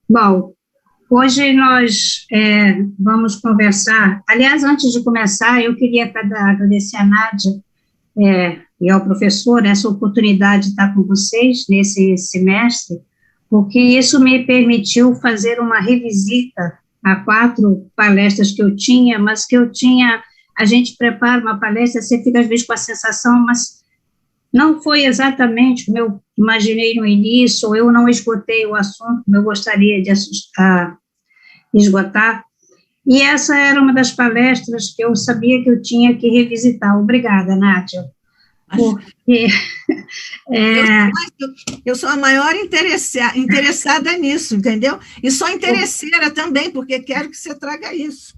Bom, hoje nós vamos conversar. Aliás, antes de começar, eu queria agradecer a Nádia e ao professor essa oportunidade de estar com vocês nesse semestre, porque isso me permitiu fazer uma revisita a 4 palestras que eu tinha, mas que eu tinha. A gente prepara uma palestra, você fica às vezes com a sensação, mas não foi exatamente como eu imaginei no início, ou eu não esgotei o assunto como eu gostaria de esgotar. E essa era uma das palestras que eu sabia que eu tinha que revisitar. Obrigada, Nádia. Porque, eu sou a maior interessada nisso, entendeu? E sou interesseira também, porque quero que você traga isso.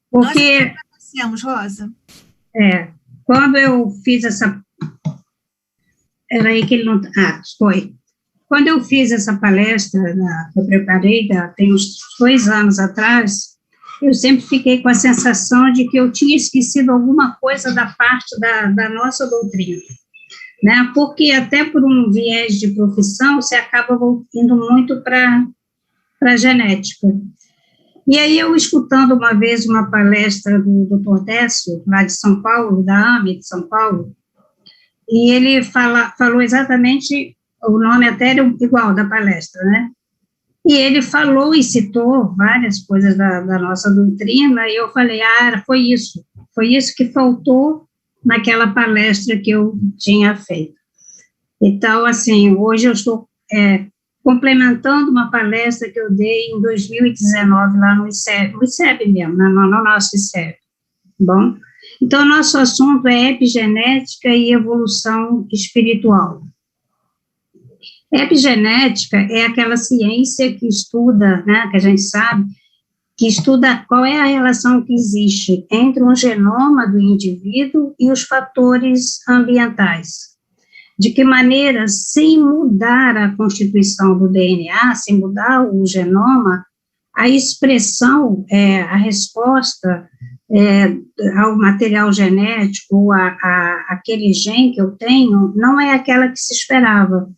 Porque, nós agradecemos, Rosa. Quando eu fiz essa... Era aí que ele não... foi. Quando eu fiz essa palestra, que eu preparei, tem uns 2 anos atrás, eu sempre fiquei com a sensação de que eu tinha esquecido alguma coisa da parte da nossa doutrina, né? Porque até por um viés de profissão, você acaba indo muito para a genética. E aí eu, escutando uma vez uma palestra do Dr. Décio, lá de São Paulo, da AME de São Paulo, e ele falou exatamente, o nome até era igual da palestra, né? E ele falou e citou várias coisas da nossa doutrina, e eu falei, foi isso que faltou naquela palestra que eu tinha feito. Então, assim, hoje eu estou complementando uma palestra que eu dei em 2019 lá no ICEB mesmo, no nosso ICEB, bom? Então, nosso assunto é epigenética e evolução espiritual. Epigenética é aquela ciência que estuda, né, que a gente sabe, que estuda qual é a relação que existe entre um genoma do indivíduo e os fatores ambientais. De que maneira, sem mudar a constituição do DNA, sem mudar o genoma, a expressão, a resposta ao material genético, ou aquele gene que eu tenho, não é aquela que se esperava.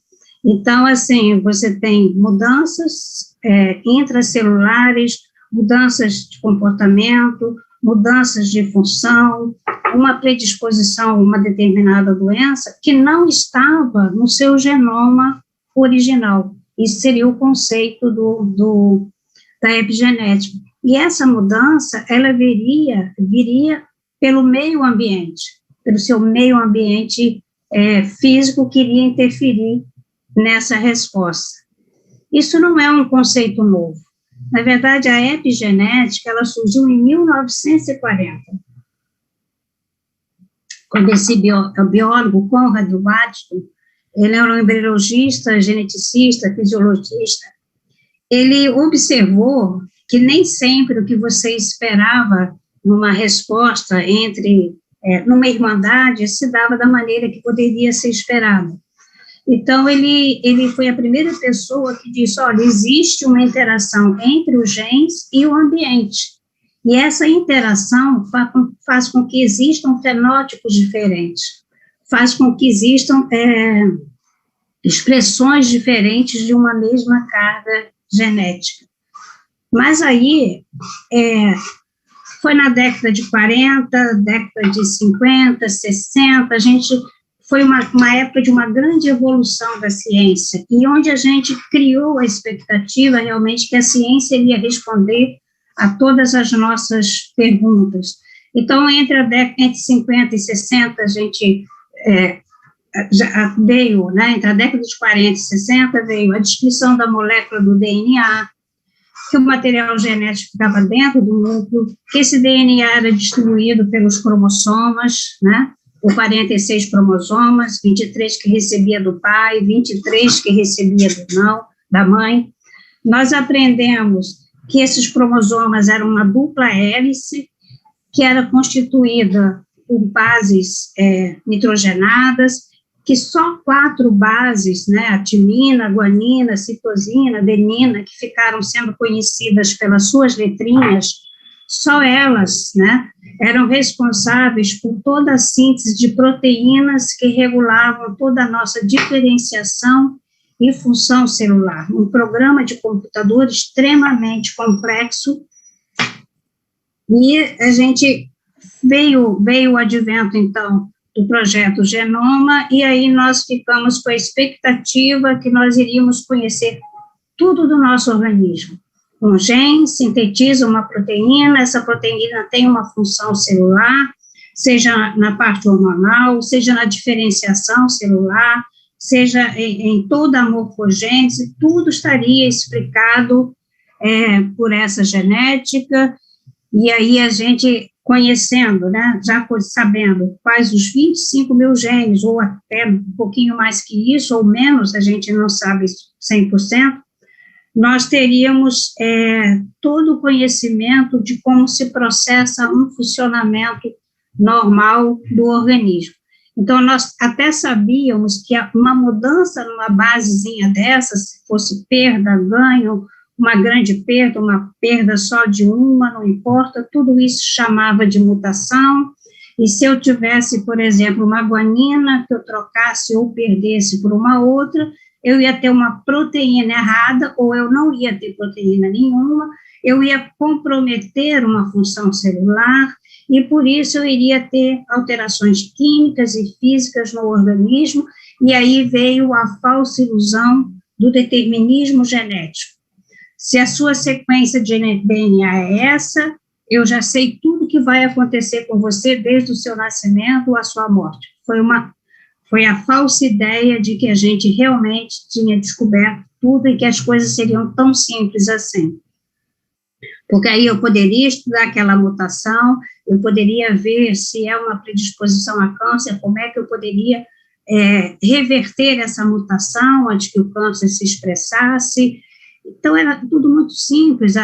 Então, assim, você tem mudanças intracelulares, mudanças de comportamento, mudanças de função, uma predisposição a uma determinada doença que não estava no seu genoma original. Isso seria o conceito da epigenética. E essa mudança, ela viria pelo meio ambiente, pelo seu meio ambiente físico que iria interferir nessa resposta. Isso não é um conceito novo. Na verdade, a epigenética, ela surgiu em 1940, quando esse biólogo Conrad Watson, ele era um embriologista, geneticista, fisiologista, ele observou que nem sempre o que você esperava numa resposta numa irmandade se dava da maneira que poderia ser esperado. Então, ele foi a primeira pessoa que disse, olha, existe uma interação entre os genes e o ambiente, e essa interação faz com que existam fenótipos diferentes, faz com que existam expressões diferentes de uma mesma carga genética. Mas aí, foi na década de 40, década de 50, 60, foi uma época de uma grande evolução da ciência, e onde a gente criou a expectativa realmente que a ciência iria responder a todas as nossas perguntas. Então, entre 50 e 60, a gente já veio, né, entre a década de 40 e 60, veio a descrição da molécula do DNA, que o material genético ficava dentro do núcleo, que esse DNA era distribuído pelos cromossomas, né, ou 46 cromossomas, 23 que recebia do pai, 23 que recebia da mãe. Nós aprendemos que esses cromossomas eram uma dupla hélice, que era constituída por bases nitrogenadas, que só 4 bases, né, a timina, a guanina, a citosina, a adenina, que ficaram sendo conhecidas pelas suas letrinhas, só elas, né, eram responsáveis por toda a síntese de proteínas que regulavam toda a nossa diferenciação e função celular, um programa de computador extremamente complexo, e a gente veio o advento, então, do projeto Genoma, e aí nós ficamos com a expectativa que nós iríamos conhecer tudo do nosso organismo. Um gene sintetiza uma proteína, essa proteína tem uma função celular, seja na parte hormonal, seja na diferenciação celular, seja em toda a morfogênese, tudo estaria explicado por essa genética, e aí a gente conhecendo, né, já sabendo quais os 25 mil genes, ou até um pouquinho mais que isso, ou menos, a gente não sabe 100%, nós teríamos todo o conhecimento de como se processa um funcionamento normal do organismo. Então, nós até sabíamos que uma mudança numa basezinha dessa, se fosse perda, ganho, uma grande perda, uma perda só de uma, não importa, tudo isso chamava de mutação, e se eu tivesse, por exemplo, uma guanina que eu trocasse ou perdesse por uma outra, eu ia ter uma proteína errada, ou eu não ia ter proteína nenhuma, eu ia comprometer uma função celular, e por isso eu iria ter alterações químicas e físicas no organismo, e aí veio a falsa ilusão do determinismo genético. Se a sua sequência de DNA é essa, eu já sei tudo que vai acontecer com você desde o seu nascimento à sua morte. Foi a falsa ideia de que a gente realmente tinha descoberto tudo e que as coisas seriam tão simples assim. Porque aí eu poderia estudar aquela mutação, eu poderia ver se é uma predisposição a câncer, como é que eu poderia reverter essa mutação antes que o câncer se expressasse. Então, era tudo muito simples,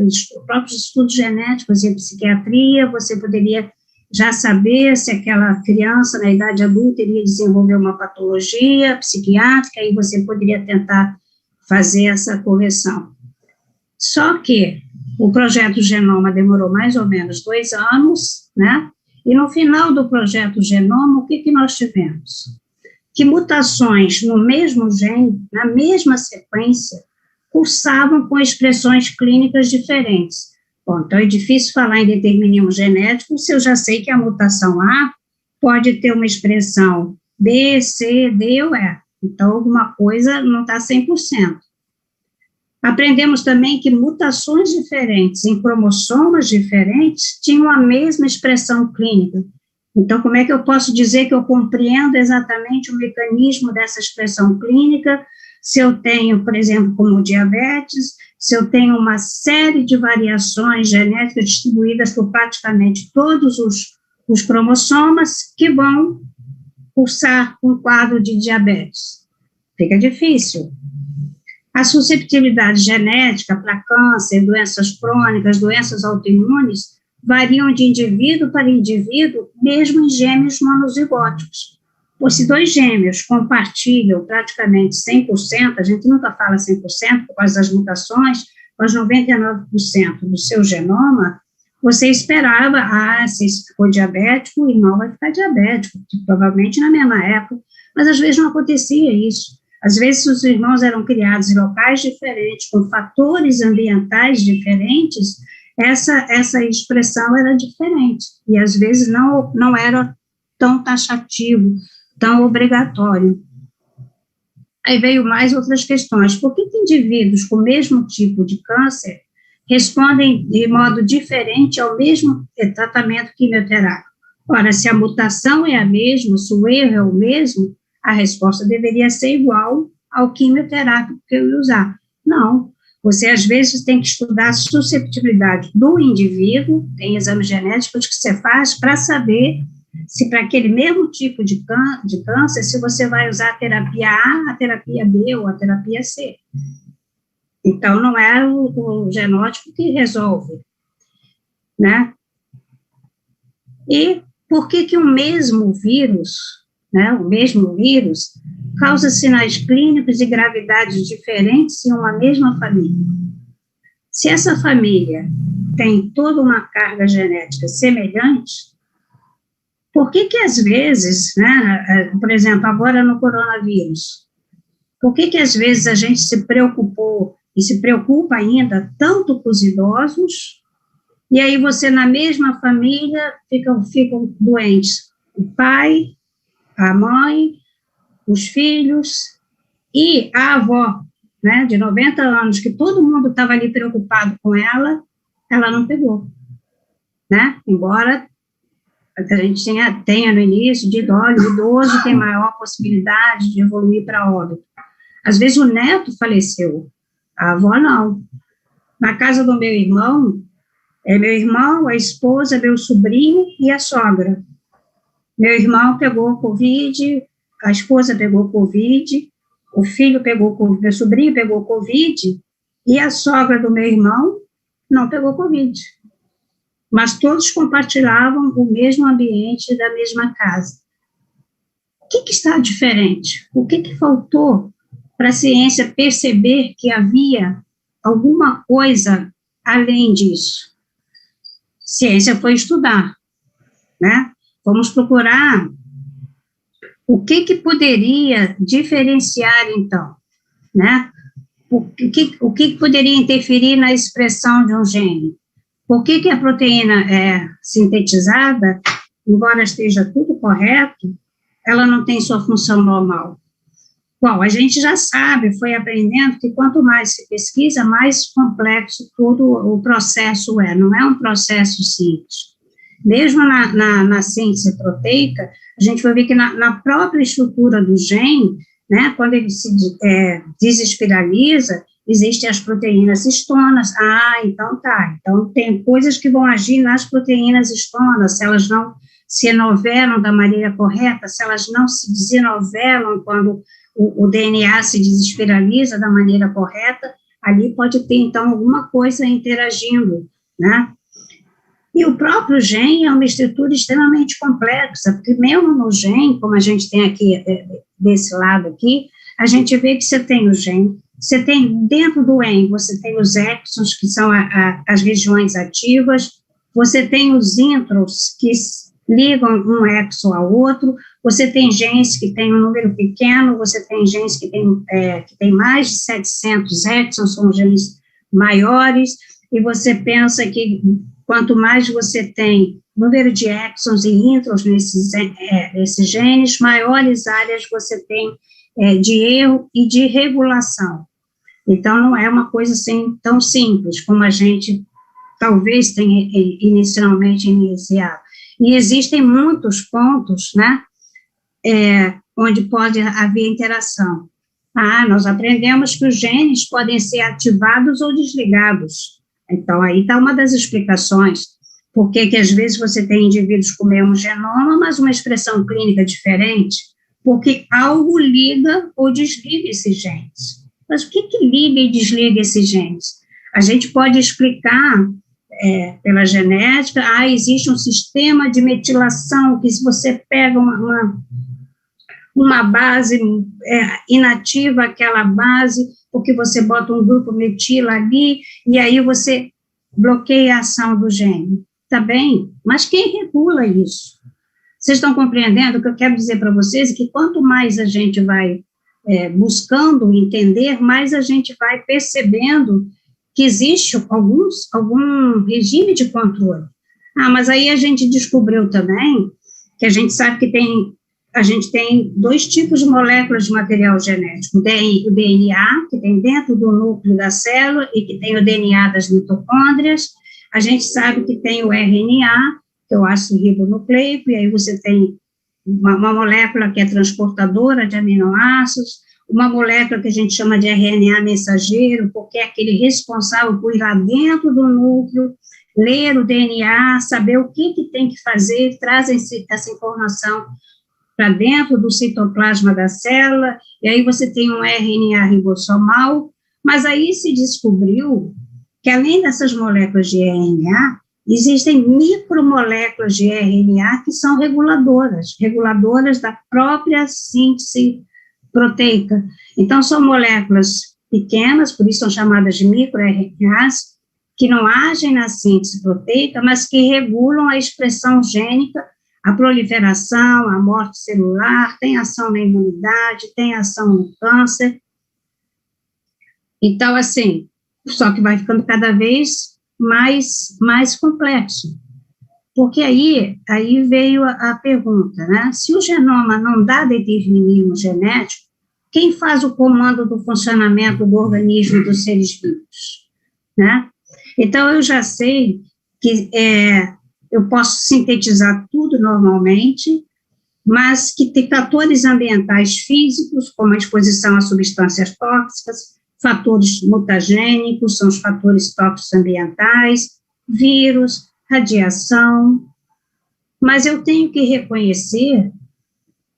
os próprios estudos genéticos e psiquiatria, você poderia já saber se aquela criança na idade adulta iria desenvolver uma patologia psiquiátrica, e você poderia tentar fazer essa correção. Só que o projeto Genoma demorou mais ou menos 2 anos, né? E no final do projeto Genoma, o que nós tivemos? Que mutações no mesmo gene, na mesma sequência, cursavam com expressões clínicas diferentes. Bom, então é difícil falar em determinismo genético se eu já sei que a mutação A pode ter uma expressão B, C, D ou E. Então, alguma coisa não está 100%. Aprendemos também que mutações diferentes em cromossomas diferentes tinham a mesma expressão clínica. Então, como é que eu posso dizer que eu compreendo exatamente o mecanismo dessa expressão clínica, se eu tenho, por exemplo, como diabetes, se eu tenho uma série de variações genéticas distribuídas por praticamente todos os cromossomas que vão cursar um quadro de diabetes? Fica difícil. A susceptibilidade genética para câncer, doenças crônicas, doenças autoimunes, variam de indivíduo para indivíduo, mesmo em gêmeos monozigóticos. Pois se 2 gêmeos compartilham praticamente 100%, a gente nunca fala 100% por causa das mutações, mas 99% do seu genoma, você esperava, se for diabético, o irmão vai ficar diabético, provavelmente na mesma época, mas às vezes não acontecia isso. Às vezes os irmãos eram criados em locais diferentes, com fatores ambientais diferentes, essa expressão era diferente, e às vezes não era tão taxativo, tão obrigatório. Aí veio mais outras questões. Por que indivíduos com o mesmo tipo de câncer respondem de modo diferente ao mesmo tratamento quimioterápico? Ora, se a mutação é a mesma, se o erro é o mesmo, a resposta deveria ser igual ao quimioterápico que eu ia usar. Não. Você, às vezes, tem que estudar a susceptibilidade do indivíduo, tem exames genéticos que você faz para saber se para aquele mesmo tipo de câncer, se você vai usar a terapia A, a terapia B ou a terapia C. Então, não é o genótipo que resolve, né? E por que o mesmo vírus, né, o mesmo vírus, causa sinais clínicos e gravidades diferentes em uma mesma família? Se essa família tem toda uma carga genética semelhante, por que às vezes, né, por exemplo, agora no coronavírus, Por que às vezes a gente se preocupou e se preocupa ainda tanto com os idosos, e aí você, na mesma família, ficam doentes? O pai, a mãe, os filhos e a avó, né, de 90 anos, que todo mundo estava ali preocupado com ela não pegou, né? Embora a gente tenha no início dito, olha, o idoso tem maior possibilidade de evoluir para óbito. Às vezes o neto faleceu, a avó não. Na casa do meu irmão, meu irmão, a esposa, meu sobrinho e a sogra. Meu irmão pegou Covid, a esposa pegou Covid, o filho pegou Covid, meu sobrinho pegou Covid, e a sogra do meu irmão não pegou Covid. Mas todos compartilhavam o mesmo ambiente da mesma casa. O que está diferente? O que faltou para a ciência perceber que havia alguma coisa além disso? Ciência foi estudar, né? Vamos procurar o que poderia diferenciar, então, né? O que poderia interferir na expressão de um gene? Por que a proteína é sintetizada, embora esteja tudo correto, ela não tem sua função normal? Bom, a gente já sabe, foi aprendendo que quanto mais se pesquisa, mais complexo todo o processo não é um processo simples. Mesmo na síntese proteica, a gente vai ver que na própria estrutura do gene, né, quando ele se desespiraliza, existem as proteínas histonas. Então tá. Então, tem coisas que vão agir nas proteínas histonas, se elas não se enovelam da maneira correta, se elas não se desenovelam quando o DNA se desespiraliza da maneira correta, ali pode ter, então, alguma coisa interagindo, né? E o próprio gene é uma estrutura extremamente complexa, porque mesmo no gene, como a gente tem aqui, desse lado aqui, a gente vê que você tem o gene, você tem dentro do EN, você tem os exons, que são as regiões ativas, você tem os introns, que ligam um exon ao outro, você tem genes que têm um número pequeno, você tem genes que têm mais de 700 exons, são genes maiores, e você pensa que quanto mais você tem número de exons e introns nesses genes, maiores áreas você tem de erro e de regulação. Então, não é uma coisa assim tão simples como a gente talvez tenha inicialmente iniciado. E existem muitos pontos, né, onde pode haver interação. Nós aprendemos que os genes podem ser ativados ou desligados. Então, aí está uma das explicações. Por que às vezes você tem indivíduos com o mesmo genoma, mas uma expressão clínica diferente? Porque algo liga ou desliga esses genes. Mas o que liga e desliga esses genes? A gente pode explicar pela genética, existe um sistema de metilação, que se você pega uma base inativa, aquela base, porque você bota um grupo metila ali, e aí você bloqueia a ação do gene. Tá bem? Mas quem regula isso? Vocês estão compreendendo? O que eu quero dizer para vocês é que quanto mais a gente vai buscando entender, mais a gente vai percebendo que existe algum regime de controle. Mas aí a gente descobriu também que a gente sabe que a gente tem dois tipos de moléculas de material genético, o DNA, que tem dentro do núcleo da célula, e que tem o DNA das mitocôndrias. A gente sabe que tem o RNA, que é o ácido ribonucleico, e aí você tem uma molécula que é transportadora de aminoácidos, uma molécula que a gente chama de RNA mensageiro, porque é aquele responsável por ir lá dentro do núcleo, ler o DNA, saber o que tem que fazer, traz essa informação para dentro do citoplasma da célula, e aí você tem um RNA ribossomal, mas aí se descobriu que além dessas moléculas de RNA, existem micromoléculas de RNA que são reguladoras da própria síntese proteica. Então, são moléculas pequenas, por isso são chamadas de microRNAs, que não agem na síntese proteica, mas que regulam a expressão gênica, a proliferação, a morte celular, tem ação na imunidade, tem ação no câncer. Então, assim, só que vai ficando cada vez mais complexo. Porque aí veio a pergunta, né? Se o genoma não dá determinismo genético, quem faz o comando do funcionamento do organismo dos seres vivos, né? Então, eu já sei que eu posso sintetizar tudo normalmente, mas que tem fatores ambientais físicos, como a exposição a substâncias tóxicas, fatores mutagênicos, são os fatores tóxicos ambientais, vírus, radiação, mas eu tenho que reconhecer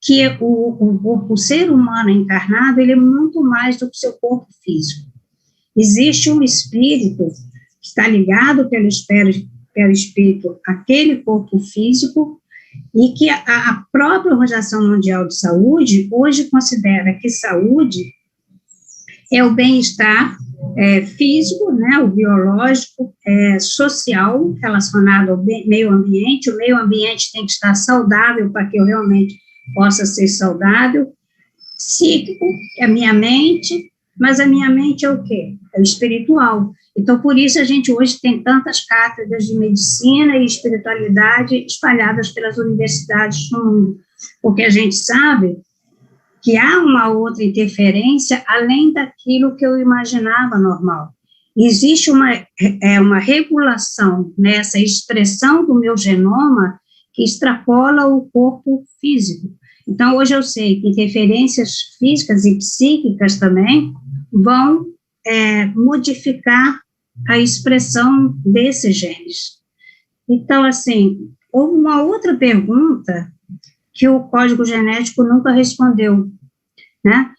que o ser humano encarnado, ele é muito mais do que seu corpo físico. Existe um espírito que está ligado pelo espírito àquele corpo físico, e que a própria Organização Mundial de Saúde hoje considera que saúde é o bem-estar físico, né, o biológico, social, relacionado ao meio ambiente. O meio ambiente tem que estar saudável para que eu realmente possa ser saudável. Psíquico, é a minha mente, mas a minha mente é o quê? É o espiritual. Então, por isso a gente hoje tem tantas cátedras de medicina e espiritualidade espalhadas pelas universidades do mundo, porque a gente sabe que há uma outra interferência além daquilo que eu imaginava normal. Existe uma regulação nessa expressão do meu genoma que extrapola o corpo físico. Então, hoje eu sei que interferências físicas e psíquicas também vão modificar a expressão desses genes. Então, assim, houve uma outra pergunta que o código genético nunca respondeu, né?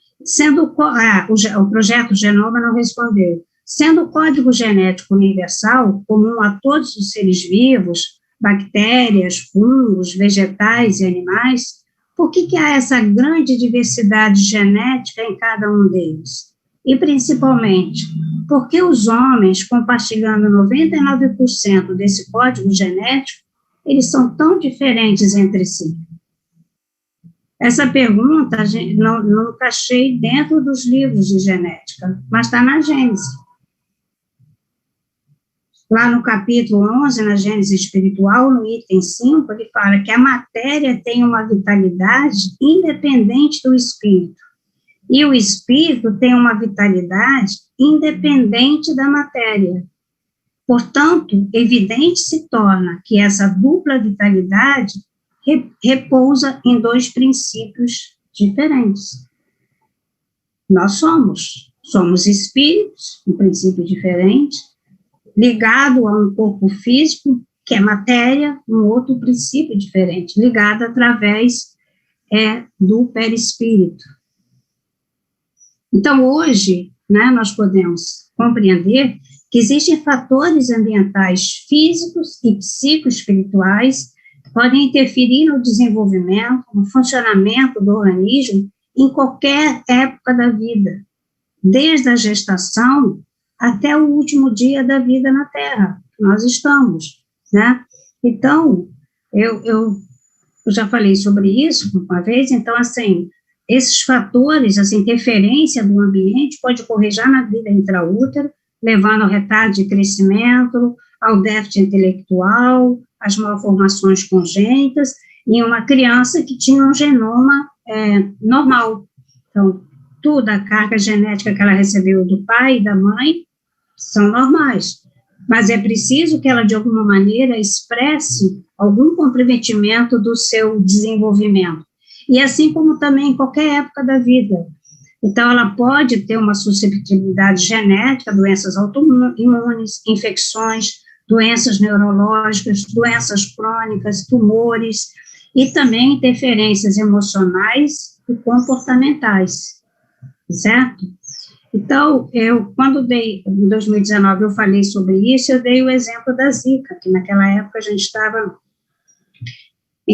O projeto Genoma não respondeu. Sendo o código genético universal, comum a todos os seres vivos, bactérias, fungos, vegetais e animais, por que há essa grande diversidade genética em cada um deles? E, principalmente, porque os homens, compartilhando 99% desse código genético, eles são tão diferentes entre si? Essa pergunta nunca achei dentro dos livros de genética, mas está na Gênese. Lá no capítulo 11, na Gênese espiritual, no item 5, ele fala que a matéria tem uma vitalidade independente do espírito, e o espírito tem uma vitalidade independente da matéria. Portanto, evidente se torna que essa dupla vitalidade repousa em dois princípios diferentes. Nós somos espíritos, um princípio diferente, ligado a um corpo físico, que é matéria, um outro princípio diferente, ligado através do perispírito. Então, hoje, né, nós podemos compreender que existem fatores ambientais físicos e psicoespirituais que podem interferir no desenvolvimento, no funcionamento do organismo em qualquer época da vida, desde a gestação até o último dia da vida na Terra, que nós estamos, né? Então, eu já falei sobre isso uma vez, então, assim, esses fatores, essa interferência do ambiente pode ocorrer já na vida intraútero, levando ao retardo de crescimento, ao déficit intelectual, às malformações congênitas, em uma criança que tinha um genoma normal. Então, toda a carga genética que ela recebeu do pai e da mãe são normais, mas é preciso que ela, de alguma maneira, expresse algum comprometimento do seu desenvolvimento. E assim como também em qualquer época da vida. Então, ela pode ter uma suscetibilidade genética, doenças autoimunes, infecções, doenças neurológicas, doenças crônicas, tumores, e também interferências emocionais e comportamentais, certo? Então, quando em 2019, eu falei sobre isso, eu dei o exemplo da Zika, que naquela época a gente estava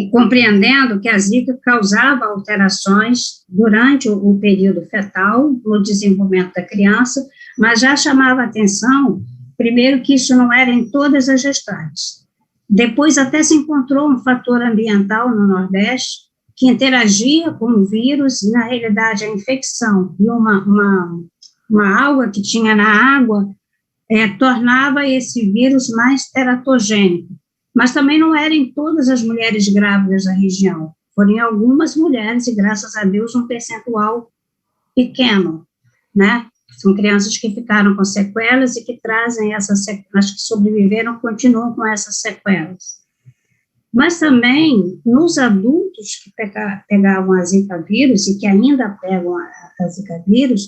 compreendendo que a Zika causava alterações durante o período fetal, no desenvolvimento da criança, mas já chamava atenção, primeiro, que isso não era em todas as gestantes. Depois, até se encontrou um fator ambiental no Nordeste que interagia com o vírus, e, na realidade, a infecção e uma uma alga que tinha na água, tornava esse vírus mais teratogênico. Mas também não era em todas as mulheres grávidas da região, foram em algumas mulheres, e graças a Deus um percentual pequeno, né? São crianças que ficaram com sequelas e que trazem essas sequelas, que sobreviveram, continuam com essas sequelas. Mas também, nos adultos que pegavam a Zika vírus e que ainda pegam a Zika vírus,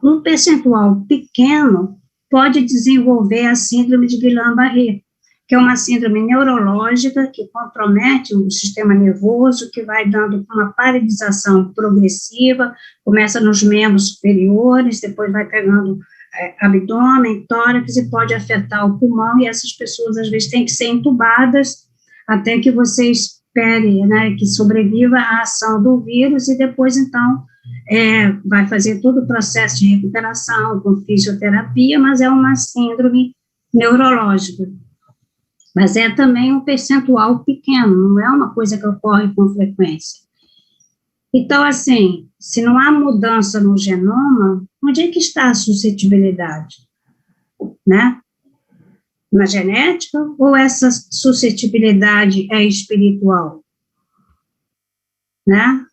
um percentual pequeno pode desenvolver a síndrome de Guillain-Barré, que é uma síndrome neurológica que compromete o sistema nervoso, que vai dando uma paralisação progressiva, começa nos membros superiores, depois vai pegando abdômen, tórax, e pode afetar o pulmão, e essas pessoas, às vezes, têm que ser entubadas até que você espere, né, que sobreviva à ação do vírus, e depois, então, vai fazer todo o processo de recuperação, com fisioterapia, mas é uma síndrome neurológica. Mas é também um percentual pequeno, não é uma coisa que ocorre com frequência. Então, assim, se não há mudança no genoma, onde é que está a suscetibilidade? Né? Na genética, ou essa suscetibilidade é espiritual? Né?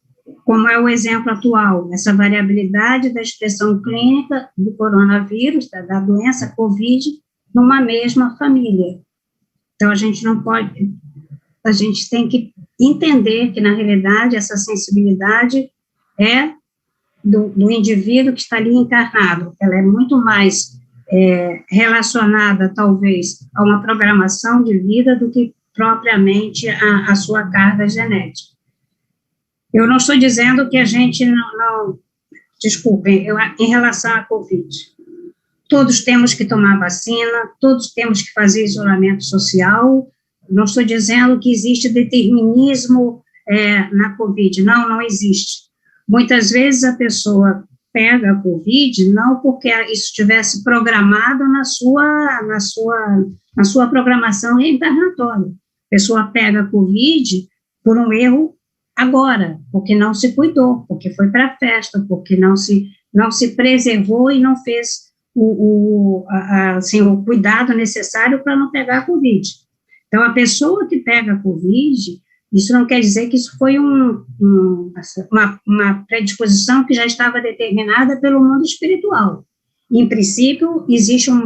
Como é o exemplo atual, essa variabilidade da expressão clínica do coronavírus, da doença COVID, numa mesma família. Então, a gente não pode, a gente tem que entender que, na realidade, essa sensibilidade é do indivíduo que está ali encarnado, ela é muito mais relacionada, talvez, a uma programação de vida do que propriamente a sua carga genética. Eu não estou dizendo que a gente desculpem, em relação à Covid, todos temos que tomar vacina, todos temos que fazer isolamento social, não estou dizendo que existe determinismo na Covid, não existe. Muitas vezes a pessoa pega a Covid não porque isso estivesse programado na sua programação reencarnatória. A pessoa pega a Covid por um erro agora, porque não se cuidou, porque foi para a festa, porque não se preservou e não fez o cuidado necessário para não pegar a Covid. Então, a pessoa que pega a Covid, isso não quer dizer que isso foi uma predisposição que já estava determinada pelo mundo espiritual. Em princípio, existe uma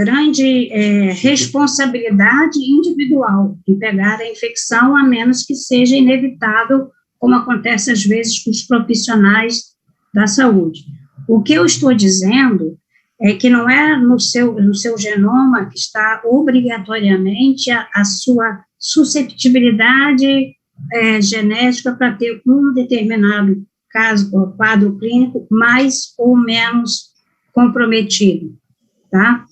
grande responsabilidade individual em pegar a infecção, a menos que seja inevitável, como acontece às vezes com os profissionais da saúde. O que eu estou dizendo é que não é no seu genoma que está obrigatoriamente a sua susceptibilidade genética para ter um determinado quadro clínico mais ou menos comprometido, tá?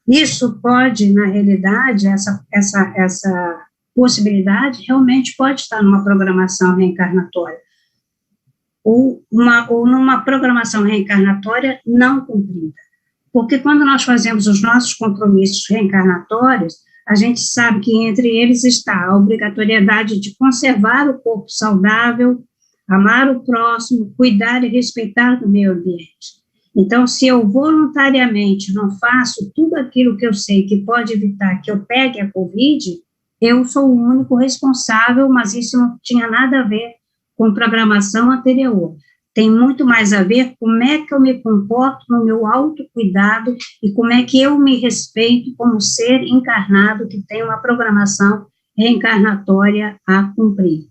Isso pode, na realidade, essa possibilidade realmente pode estar numa programação reencarnatória, ou numa programação reencarnatória não cumprida. Porque quando nós fazemos os nossos compromissos reencarnatórios, a gente sabe que entre eles está a obrigatoriedade de conservar o corpo saudável, amar o próximo, cuidar e respeitar o meio ambiente. Então, se eu voluntariamente não faço tudo aquilo que eu sei que pode evitar que eu pegue a Covid, eu sou o único responsável, mas isso não tinha nada a ver com programação anterior. Tem muito mais a ver com como é que eu me comporto no meu autocuidado e como é que eu me respeito como ser encarnado que tem uma programação reencarnatória a cumprir.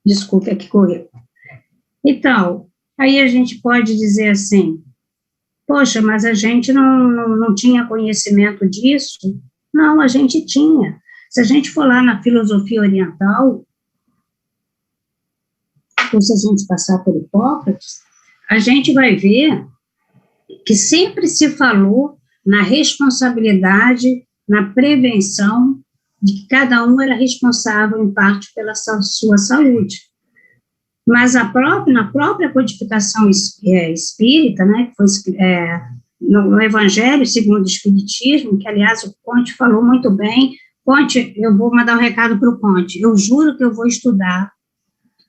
Desculpe, aqui correu. Então, aí a gente pode dizer assim, poxa, mas a gente não tinha conhecimento disso? Não, a gente tinha. Se a gente for lá na filosofia oriental, ou se a gente passar por Hipócrates, a gente vai ver que sempre se falou na responsabilidade, na prevenção, de que cada um era responsável, em parte, pela sua saúde. Mas na própria codificação espírita, né, que foi no Evangelho segundo o Espiritismo, que, aliás, o Conte falou muito bem. Conte, eu vou mandar um recado para o Conte, eu juro que eu vou estudar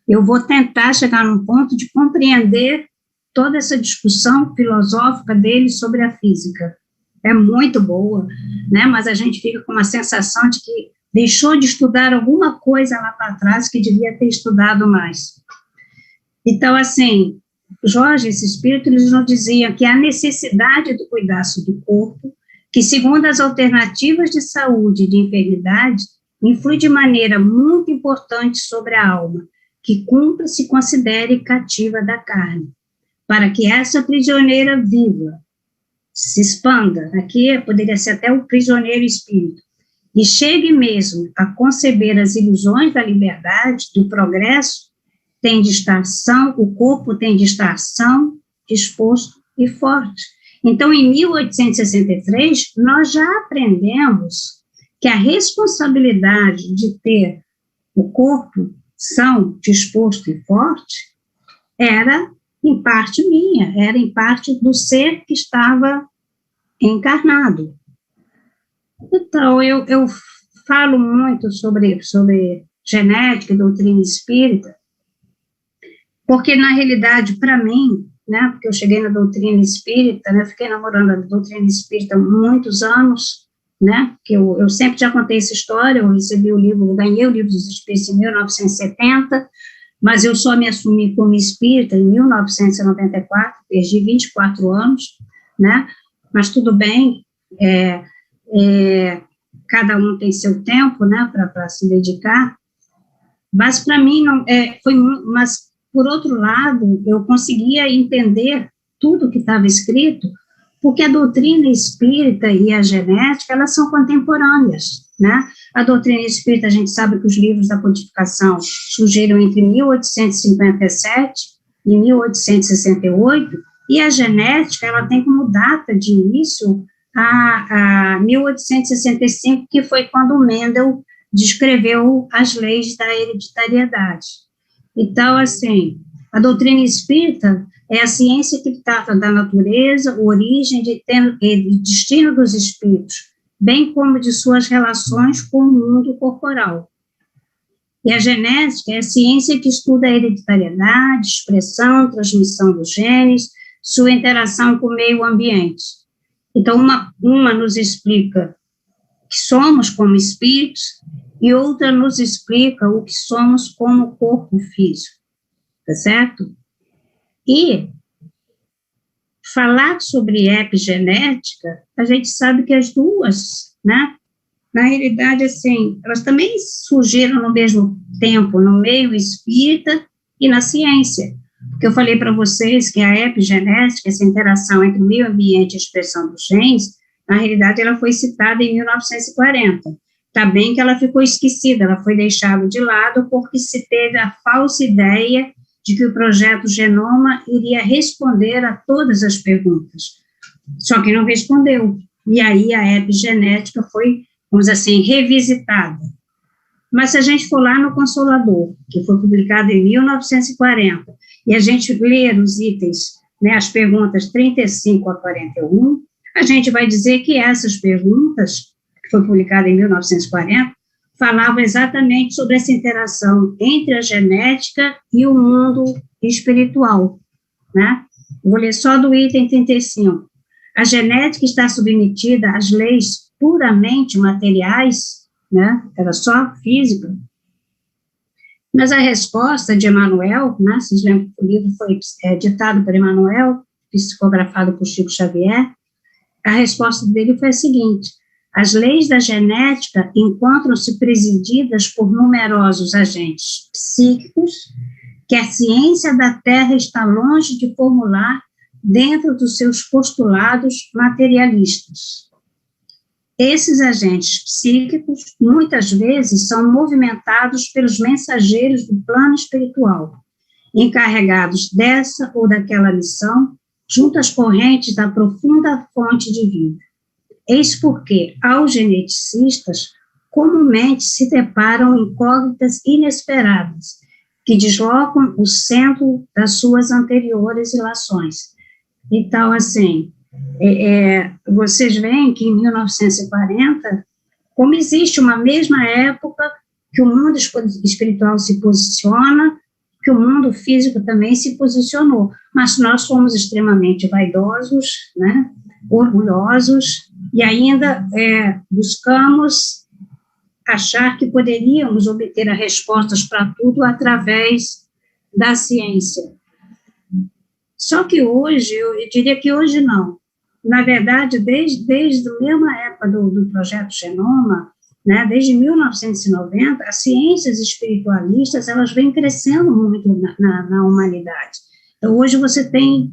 eu vou tentar chegar num ponto de compreender toda essa discussão filosófica dele sobre a física. É muito boa, né? Mas a gente fica com uma sensação de que deixou de estudar alguma coisa lá para trás que devia ter estudado mais. Então, assim, Jorge, esse espírito, eles nos diziam que a necessidade do cuidado do corpo, que segundo as alternativas de saúde e de enfermidade, influi de maneira muito importante sobre a alma, que cumpra se considere cativa da carne, para que essa prisioneira viva, se expanda, aqui poderia ser até o prisioneiro espírito, e chegue mesmo a conceber as ilusões da liberdade, do progresso, tem de estar são, o corpo tem de estar são, disposto e forte. Então, em 1863, nós já aprendemos que a responsabilidade de ter o corpo são, disposto e forte era, em parte, minha, era, em parte, do ser que estava encarnado. Então, eu falo muito sobre genética e doutrina espírita, porque, na realidade, para mim, né, porque eu cheguei na doutrina espírita, né, fiquei namorando a doutrina espírita há muitos anos, né, que eu sempre já contei essa história, eu recebi o livro, ganhei o livro dos Espíritos em 1970, mas eu só me assumi como espírita em 1994, perdi 24 anos, né, mas tudo bem, cada um tem seu tempo, né, para se dedicar, mas para mim não, mas por outro lado, eu conseguia entender tudo que estava escrito, porque a doutrina espírita e a genética, elas são contemporâneas, né? A doutrina espírita, a gente sabe que os livros da codificação surgiram entre 1857 e 1868, e a genética, ela tem como data de início a 1865, que foi quando Mendel descreveu as leis da hereditariedade. Então, assim, a doutrina espírita é a ciência que trata da natureza, origem e destino dos espíritos, bem como de suas relações com o mundo corporal. E a genética é a ciência que estuda a hereditariedade, expressão, transmissão dos genes, sua interação com o meio ambiente. Então, uma nos explica que somos como espíritos, e outra nos explica o que somos como corpo físico, tá certo? E falar sobre epigenética, a gente sabe que as duas, né, na realidade, assim, elas também surgiram no mesmo tempo, no meio espírita e na ciência, porque eu falei para vocês que a epigenética, essa interação entre o meio ambiente e a expressão dos genes, na realidade, ela foi citada em 1940, Está bem que ela ficou esquecida, ela foi deixada de lado porque se teve a falsa ideia de que o projeto Genoma iria responder a todas as perguntas. Só que não respondeu. E aí a epigenética foi, vamos dizer assim, revisitada. Mas se a gente for lá no Consolador, que foi publicado em 1940, e a gente ler os itens, né, as perguntas 35 a 41, a gente vai dizer que essas perguntas, que foi publicada em 1940, falavam exatamente sobre essa interação entre a genética e o mundo espiritual, né? Vou ler só do item 35. A genética está submetida às leis puramente materiais, né? Era só física. Mas a resposta de Emmanuel, né? Vocês lembram que o livro foi ditado por Emmanuel, psicografado por Chico Xavier, a resposta dele foi a seguinte: as leis da genética encontram-se presididas por numerosos agentes psíquicos que a ciência da Terra está longe de formular dentro dos seus postulados materialistas. Esses agentes psíquicos, muitas vezes, são movimentados pelos mensageiros do plano espiritual, encarregados dessa ou daquela missão, junto às correntes da profunda fonte divina. Eis porque, aos geneticistas, comumente se deparam incógnitas inesperadas, que deslocam o centro das suas anteriores ilações. Então, assim, vocês veem que em 1940, como existe uma mesma época que o mundo espiritual se posiciona, que o mundo físico também se posicionou, mas nós somos extremamente vaidosos, né, orgulhosos, e ainda buscamos achar que poderíamos obter as respostas para tudo através da ciência. Só que hoje, eu diria que hoje não. Na verdade, desde a mesma época do Projeto Genoma, né, desde 1990, as ciências espiritualistas, elas vêm crescendo muito na humanidade. Então, hoje você tem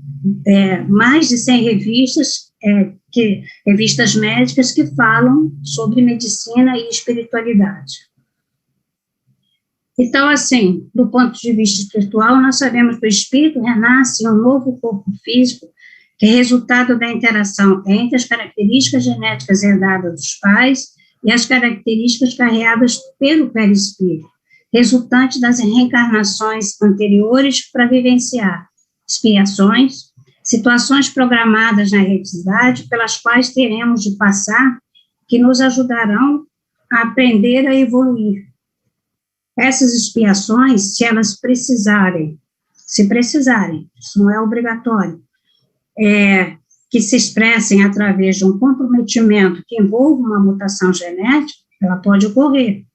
mais de 100 revistas, revistas médicas que falam sobre medicina e espiritualidade. Então, assim, do ponto de vista espiritual, nós sabemos que o espírito renasce em um novo corpo físico, que é resultado da interação entre as características genéticas herdadas dos pais e as características carreadas pelo perispírito, resultante das reencarnações anteriores para vivenciar expiações, situações programadas na eternidade pelas quais teremos de passar, que nos ajudarão a aprender a evoluir. Essas expiações, se elas precisarem, isso não é obrigatório, que se expressem através de um comprometimento que envolva uma mutação genética, ela pode ocorrer,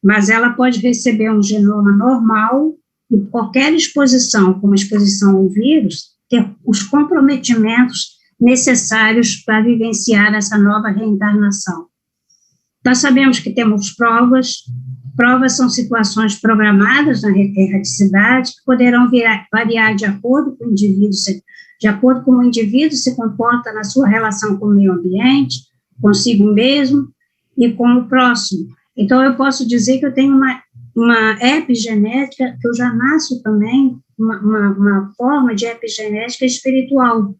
mas ela pode receber um genoma normal e qualquer exposição, como exposição ao vírus, ter os comprometimentos necessários para vivenciar essa nova reencarnação. Nós sabemos que temos provas são situações programadas na erraticidade que poderão variar de acordo com o indivíduo, de acordo com o indivíduo se comporta na sua relação com o meio ambiente, consigo mesmo e com o próximo. Então, eu posso dizer que eu tenho uma epigenética, que eu já nasço também, uma forma de epigenética espiritual.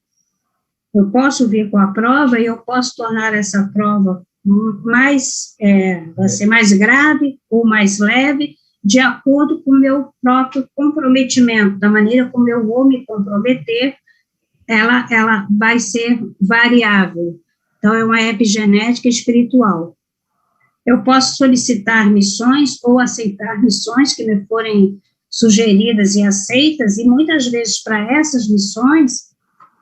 Eu posso vir com a prova e eu posso tornar essa prova vai ser mais grave ou mais leve, de acordo com o meu próprio comprometimento, da maneira como eu vou me comprometer, ela vai ser variável. Então, é uma epigenética espiritual. Eu posso solicitar missões ou aceitar missões que me forem sugeridas e aceitas, e muitas vezes, para essas missões,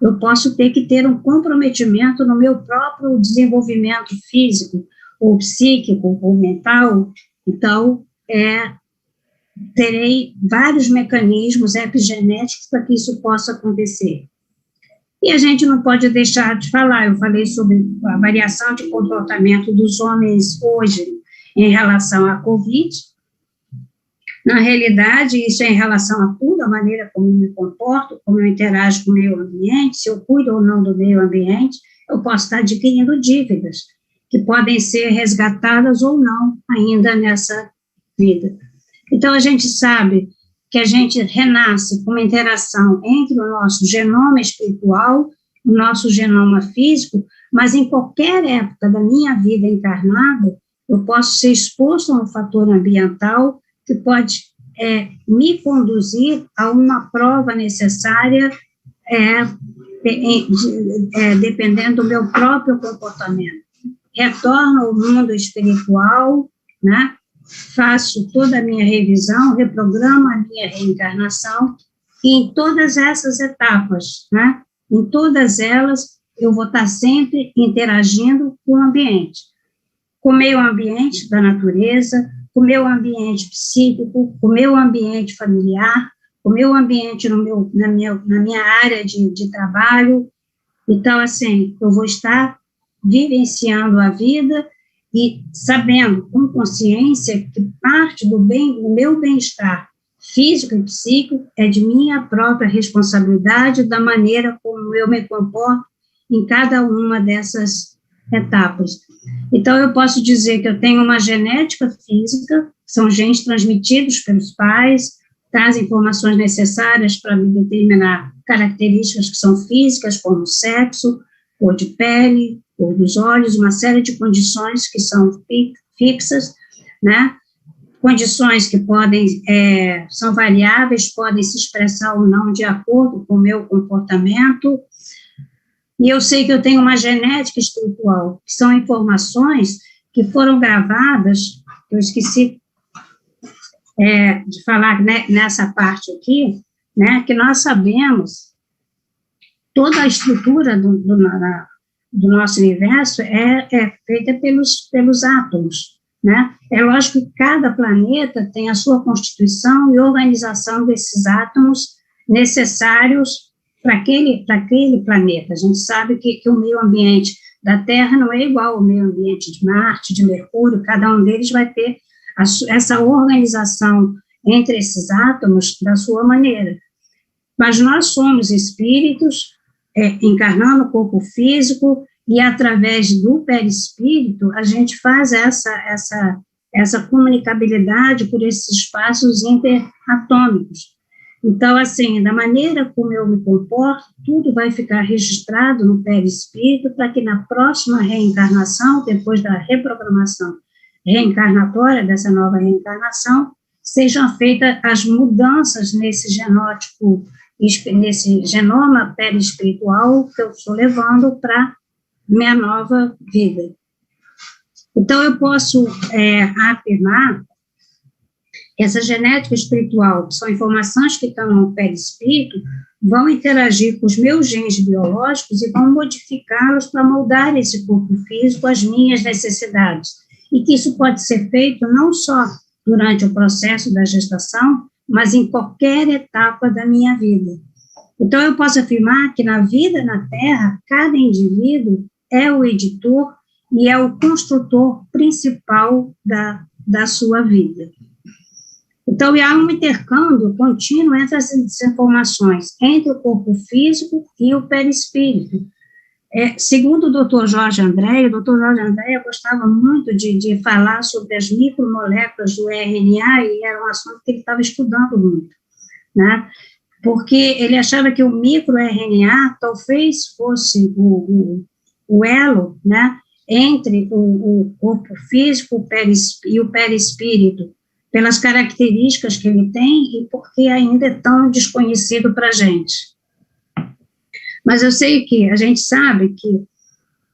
eu posso ter que ter um comprometimento no meu próprio desenvolvimento físico, ou psíquico, ou mental. Então, terei vários mecanismos epigenéticos para que isso possa acontecer. E a gente não pode deixar de falar, eu falei sobre a variação de comportamento dos homens hoje em relação à Covid. Na realidade, isso é em relação a tudo, a maneira como eu me comporto, como eu interajo com o meio ambiente, se eu cuido ou não do meio ambiente, eu posso estar adquirindo dívidas, que podem ser resgatadas ou não ainda nessa vida. Então, a gente sabe que a gente renasce com uma interação entre o nosso genoma espiritual, o nosso genoma físico, mas em qualquer época da minha vida encarnada, eu posso ser exposto a um fator ambiental que pode me conduzir a uma prova necessária, dependendo do meu próprio comportamento. Retorno ao mundo espiritual, né? Faço toda a minha revisão, reprogramo a minha reencarnação, e em todas essas etapas, né? Em todas elas, eu vou estar sempre interagindo com o ambiente, com o meio ambiente da natureza, com o meu ambiente psíquico, com o meu ambiente familiar, com o meu ambiente na minha área de trabalho. Então, assim, eu vou estar vivenciando a vida e sabendo, com consciência, que parte do meu bem-estar físico e psíquico é de minha própria responsabilidade, da maneira como eu me comporto em cada uma dessas etapas. Então, eu posso dizer que eu tenho uma genética física, são genes transmitidos pelos pais, trazem informações necessárias para me determinar características que são físicas, como sexo, cor de pele, cor dos olhos, uma série de condições que são fixas, né? Condições que são variáveis, podem se expressar ou não de acordo com o meu comportamento. E eu sei que eu tenho uma genética espiritual, que são informações que foram gravadas, eu esqueci, de falar, né, nessa parte aqui, né, que nós sabemos toda a estrutura do nosso universo é feita pelos átomos, né? É lógico que cada planeta tem a sua constituição e organização desses átomos necessários para aquele planeta. A gente sabe que o meio ambiente da Terra não é igual ao meio ambiente de Marte, de Mercúrio, cada um deles vai ter essa organização entre esses átomos da sua maneira. Mas nós somos espíritos encarnando o corpo físico e através do perispírito a gente faz essa comunicabilidade por esses espaços interatômicos. Então, assim, da maneira como eu me comporto, tudo vai ficar registrado no perispírito para que na próxima reencarnação, depois da reprogramação reencarnatória dessa nova reencarnação, sejam feitas as mudanças nesse genoma perispiritual que eu estou levando para minha nova vida. Então, eu posso afirmar que essa genética espiritual, que são informações que estão no perispírito, vão interagir com os meus genes biológicos e vão modificá-los para moldar esse corpo físico às minhas necessidades. E que isso pode ser feito não só durante o processo da gestação, mas em qualquer etapa da minha vida. Então, eu posso afirmar que na vida na Terra, cada indivíduo é o editor e é o construtor principal da sua vida. Então, há um intercâmbio contínuo entre essas informações, entre o corpo físico e o perispírito. Segundo o Dr. Jorge Andréa, o Dr. Jorge Andréa gostava muito de falar sobre as micromoléculas do RNA, e era um assunto que ele estava estudando muito, né? Porque ele achava que o microRNA talvez fosse o elo, né, entre o corpo físico e o perispírito, pelas características que ele tem e porque ainda é tão desconhecido para a gente. Mas eu sei que a gente sabe que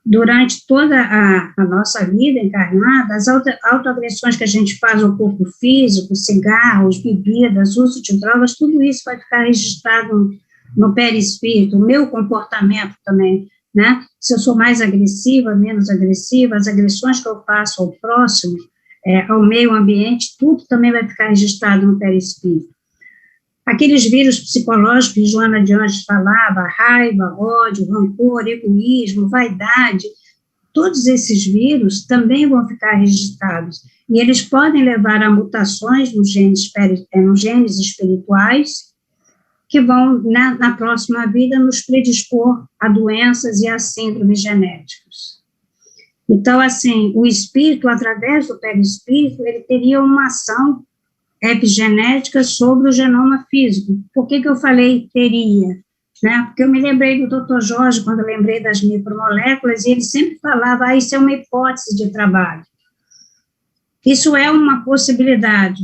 durante toda a nossa vida encarnada, as autoagressões que a gente faz ao corpo físico, cigarros, bebidas, uso de drogas, tudo isso vai ficar registrado no perispírito, o meu comportamento também, né? Se eu sou mais agressiva, menos agressiva, as agressões que eu faço ao próximo, ao meio ambiente, tudo também vai ficar registrado no perispírito. Aqueles vírus psicológicos que Joana de Anjos falava, raiva, ódio, rancor, egoísmo, vaidade, todos esses vírus também vão ficar registrados, e eles podem levar a mutações nos genes espirituais, que vão, na próxima vida, nos predispor a doenças e a síndromes genéticas. Então, assim, o espírito, através do perispírito, ele teria uma ação epigenética sobre o genoma físico. Por que eu falei teria? Né? Porque eu me lembrei do Dr. Jorge, quando eu lembrei das micromoléculas, e ele sempre falava, isso é uma hipótese de trabalho. Isso é uma possibilidade.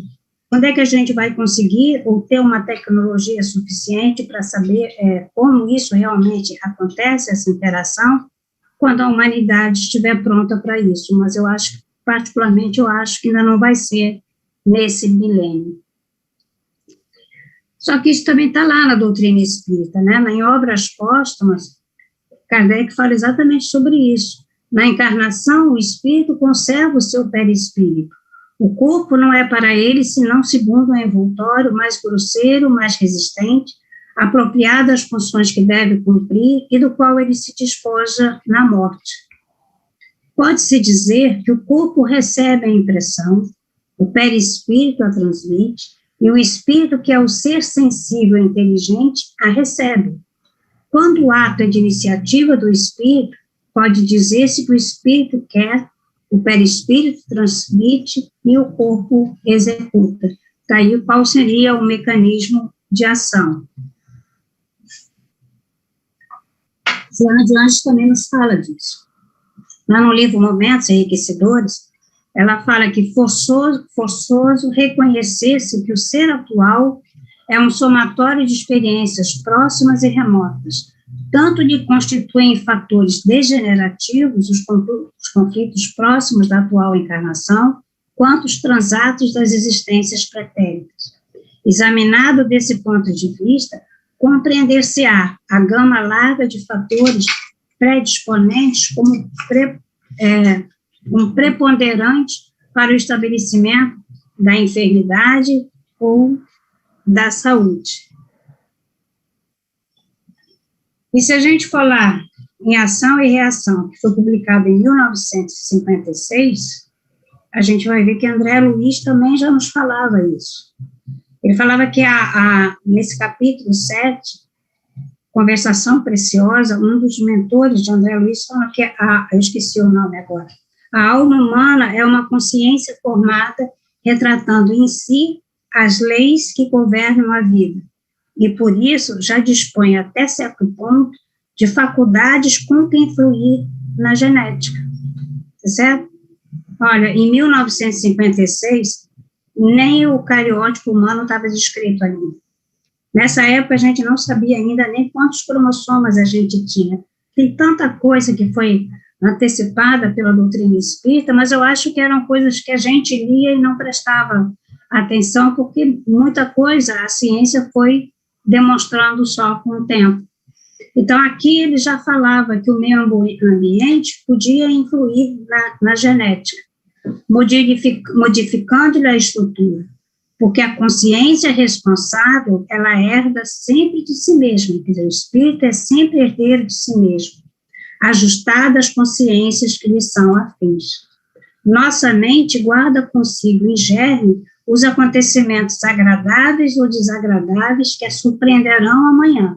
Quando é que a gente vai conseguir, ou ter uma tecnologia suficiente para saber como isso realmente acontece, essa interação, quando a humanidade estiver pronta para isso? Mas eu acho, particularmente, eu acho que ainda não vai ser nesse milênio. Só que isso também está lá na doutrina espírita, né? Em Obras Póstumas, Kardec fala exatamente sobre isso. Na encarnação, o espírito conserva o seu perispírito. O corpo não é para ele, senão segundo um envoltório mais grosseiro, mais resistente, apropriado às funções que deve cumprir e do qual ele se despoja na morte. Pode-se dizer que o corpo recebe a impressão, o perispírito a transmite, e o espírito, que é o ser sensível e inteligente, a recebe. Quando o ato é de iniciativa do espírito, pode dizer-se que o espírito quer, o perispírito transmite e o corpo executa. Daí, qual seria o mecanismo de ação? Joana de Anjos também nos fala disso. Lá no livro Momentos Enriquecedores, ela fala que forçoso reconhecer-se que o ser atual é um somatório de experiências próximas e remotas, tanto lhe constituem fatores degenerativos os conflitos próximos da atual encarnação, quanto os transatos das existências pretéritas. Examinado desse ponto de vista, compreender-se-á a gama larga de fatores predisponentes como preponderante para o estabelecimento da enfermidade ou da saúde. E se a gente falar em Ação e Reação, que foi publicado em 1956, a gente vai ver que André Luiz também já nos falava isso. Ele falava que nesse capítulo 7, Conversação Preciosa, um dos mentores de André Luiz fala que eu esqueci o nome agora, a alma humana é uma consciência formada retratando em si as leis que governam a vida, e por isso já dispõe até certo ponto de faculdades com que influir na genética, certo? Olha, em 1956, nem o cariótipo humano estava descrito ainda. Nessa época, a gente não sabia ainda nem quantos cromossomas a gente tinha. Tem tanta coisa que foi antecipada pela doutrina espírita, mas eu acho que eram coisas que a gente lia e não prestava atenção, porque muita coisa a ciência foi demonstrando só com o tempo. Então, aqui ele já falava que o meio ambiente podia influir na genética, modificando-lhe a estrutura, porque a consciência responsável, ela herda sempre de si mesma, quer dizer, o espírito é sempre herdeiro de si mesmo, ajustado às consciências que lhe são afins. Nossa mente guarda consigo em germe os acontecimentos agradáveis ou desagradáveis que a surpreenderão amanhã,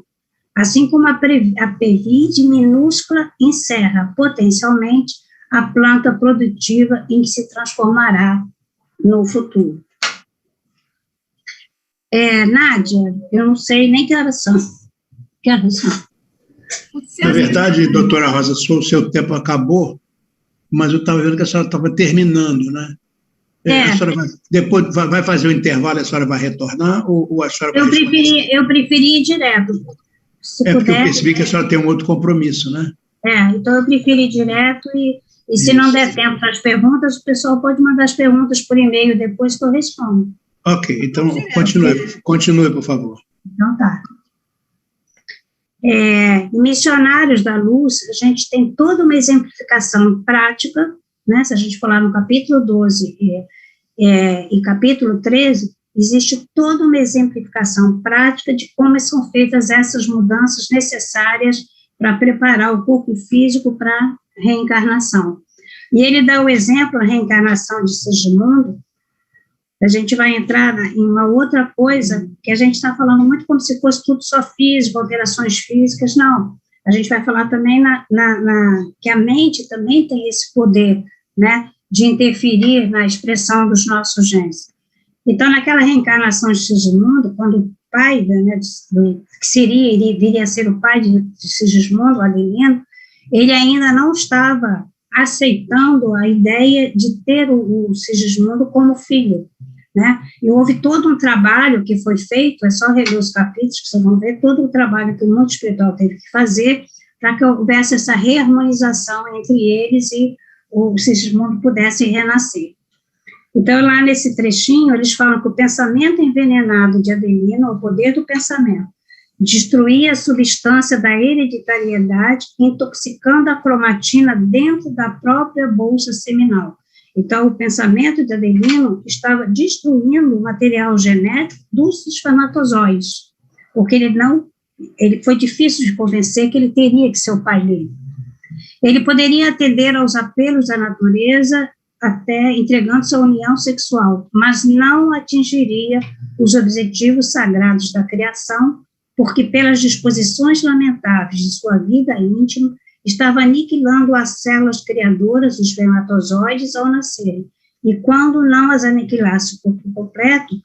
assim como a pevide minúscula encerra potencialmente a planta produtiva em que se transformará no futuro. Nádia, eu não sei nem que horas são. Que horas são? Na verdade, doutora Rosa, o seu tempo acabou, mas eu estava vendo que a senhora estava terminando, né? A senhora depois vai fazer o intervalo, a senhora vai retornar ou a senhora vai eu preferi ir direto. Porque eu percebi que a senhora tem um outro compromisso, né? Então eu prefiro ir direto e se não der tempo para as perguntas, o pessoal pode mandar as perguntas por e-mail depois que eu respondo. Ok, então continue, por favor. Então tá. Missionários da Luz, a gente tem toda uma exemplificação prática, né? Se a gente falar no capítulo 12 e capítulo 13, existe toda uma exemplificação prática de como são feitas essas mudanças necessárias para preparar o corpo físico para a reencarnação. E ele dá o exemplo, a reencarnação de Sigismundo. A gente vai entrar em uma outra coisa, que a gente está falando muito como se fosse tudo só físico, alterações físicas, não. A gente vai falar também que a mente também tem esse poder, né, de interferir na expressão dos nossos genes. Então, naquela reencarnação de Sigismundo, quando o pai, né, que viria a ser o pai de Sigismundo, Adelino, ele ainda não estava aceitando a ideia de ter o Sigismundo como filho, né? E houve todo um trabalho que foi feito, é só reler os capítulos que vocês vão ver, todo o trabalho que o mundo espiritual teve que fazer para que houvesse essa reharmonização entre eles e o Sigismundo pudesse renascer. Então, lá nesse trechinho, eles falam que o pensamento envenenado de Adelino, o poder do pensamento, destruía a substância da hereditariedade, intoxicando a cromatina dentro da própria bolsa seminal. Então, o pensamento de Adelino estava destruindo o material genético dos espermatozoides, porque ele foi difícil de convencer que ele teria que ser o pai dele. Ele poderia atender aos apelos da natureza, até entregando sua união sexual, mas não atingiria os objetivos sagrados da criação, porque pelas disposições lamentáveis de sua vida íntima, estava aniquilando as células criadoras dos espermatozoides ao nascerem, e quando não as aniquilasse por completo,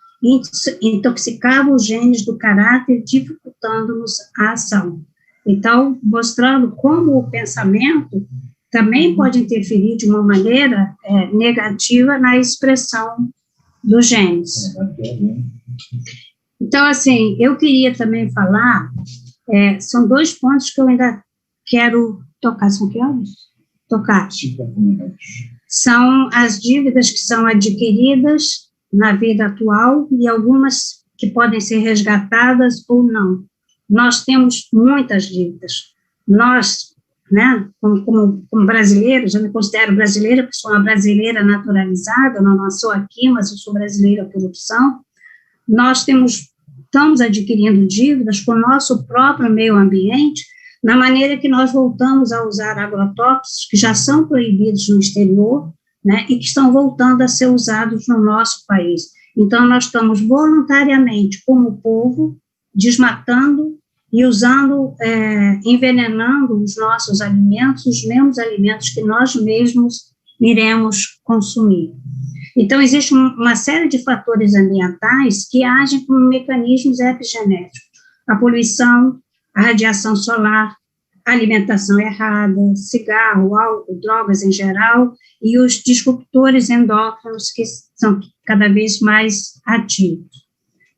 intoxicava os genes do caráter, dificultando-nos a ação. Então, mostrando como o pensamento também pode interferir de uma maneira negativa na expressão dos genes. Então, assim, eu queria também falar, são dois pontos que eu ainda quero tocar. São que horas? Tocar. 50 minutos. são as dívidas que são adquiridas na vida atual e algumas que podem ser resgatadas ou não. Nós temos muitas dívidas. Nós, né, como brasileiros, eu me considero brasileira, porque sou uma brasileira naturalizada, eu não nasci aqui, mas eu sou brasileira por opção. Nós estamos adquirindo dívidas com o nosso próprio meio ambiente, na maneira que nós voltamos a usar agrotóxicos que já são proibidos no exterior, né, e que estão voltando a ser usados no nosso país. Então, nós estamos voluntariamente, como povo, desmatando e usando, envenenando os nossos alimentos, os mesmos alimentos que nós mesmos iremos consumir. Então, existe uma série de fatores ambientais que agem como mecanismos epigenéticos. A poluição, a radiação solar, a alimentação errada, cigarro, álcool, drogas em geral, e os disruptores endócrinos que são cada vez mais ativos.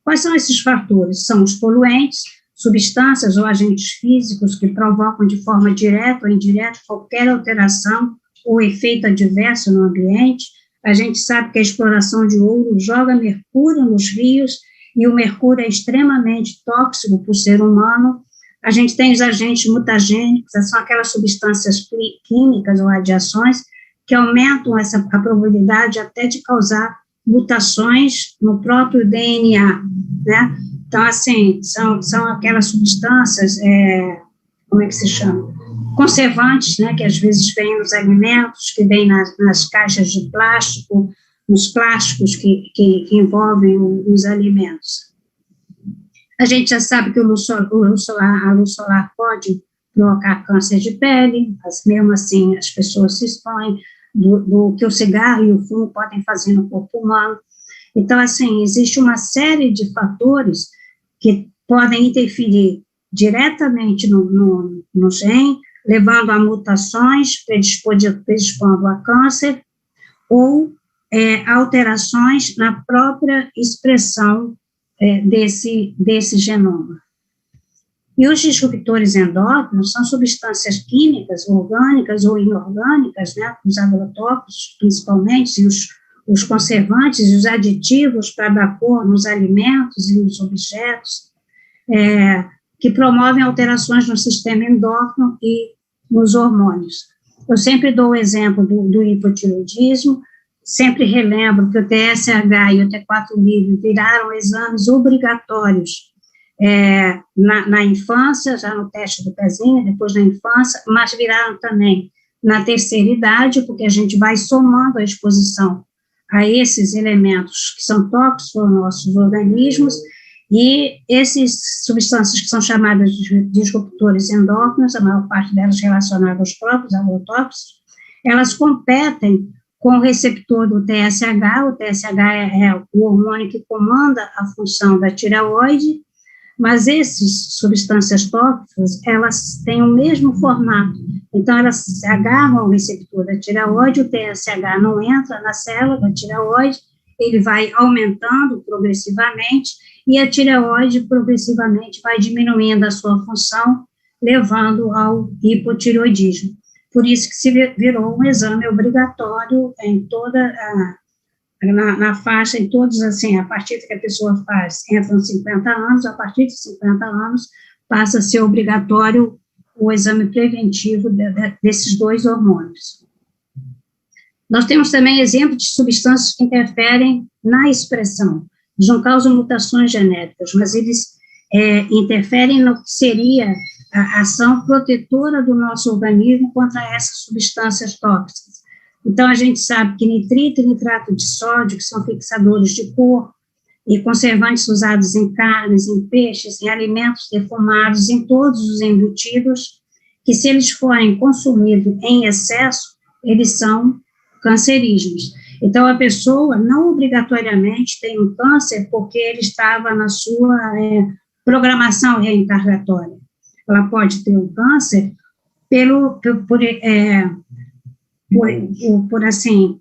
Quais são esses fatores? São os poluentes, substâncias ou agentes físicos que provocam de forma direta ou indireta qualquer alteração ou efeito adverso no ambiente. A gente sabe que a exploração de ouro joga mercúrio nos rios, e o mercúrio é extremamente tóxico para o ser humano. A gente tem os agentes mutagênicos, são aquelas substâncias químicas ou radiações que aumentam a probabilidade até de causar mutações no próprio DNA, né? Então, assim, são aquelas substâncias, como é que se chama? Conservantes, né, que às vezes vêm nos alimentos, que vêm nas caixas de plástico, nos plásticos que envolvem os alimentos. A gente já sabe que a luz solar pode provocar câncer de pele, mas mesmo assim as pessoas se expõem do que o cigarro e o fumo podem fazer no corpo humano. Então, assim, existe uma série de fatores que podem interferir diretamente no gene, levando a mutações, predispondo a câncer, ou alterações na própria expressão desse genoma. E os disruptores endócrinos são substâncias químicas, orgânicas ou inorgânicas, né, os agrotóxicos, principalmente, e os conservantes e os aditivos para dar cor nos alimentos e nos objetos, que promovem alterações no sistema endócrino e nos hormônios. Eu sempre dou o exemplo do hipotireoidismo, sempre relembro que o TSH e o T4 livre viraram exames obrigatórios na infância, já no teste do pezinho, depois na infância, mas viraram também na terceira idade, porque a gente vai somando a exposição a esses elementos que são tóxicos aos nossos organismos, e essas substâncias que são chamadas de disruptores endócrinos, a maior parte delas relacionadas aos próprios agrotóxicos, elas competem com o receptor do TSH. O TSH é o hormônio que comanda a função da tireoide, mas essas substâncias tóxicas, elas têm o mesmo formato. Então, elas se agarram ao receptor da tireoide, o TSH não entra na célula da tireoide, ele vai aumentando progressivamente, e a tireoide progressivamente vai diminuindo a sua função, levando ao hipotireoidismo. Por isso que se virou um exame obrigatório em toda na faixa, em todos, assim, a partir que a pessoa faz, entra nos 50 anos, a partir de 50 anos, passa a ser obrigatório o exame preventivo desses dois hormônios. Nós temos também exemplos de substâncias que interferem na expressão. Eles não causam mutações genéticas, mas eles interferem no que seria a ação protetora do nosso organismo contra essas substâncias tóxicas. Então, a gente sabe que nitrito e nitrato de sódio, que são fixadores de cor, e conservantes usados em carnes, em peixes, em alimentos defumados, em todos os embutidos, que se eles forem consumidos em excesso, eles são cancerígenos. Então, a pessoa não obrigatoriamente tem um câncer porque ele estava na sua programação reencarnatória. Ela pode ter um câncer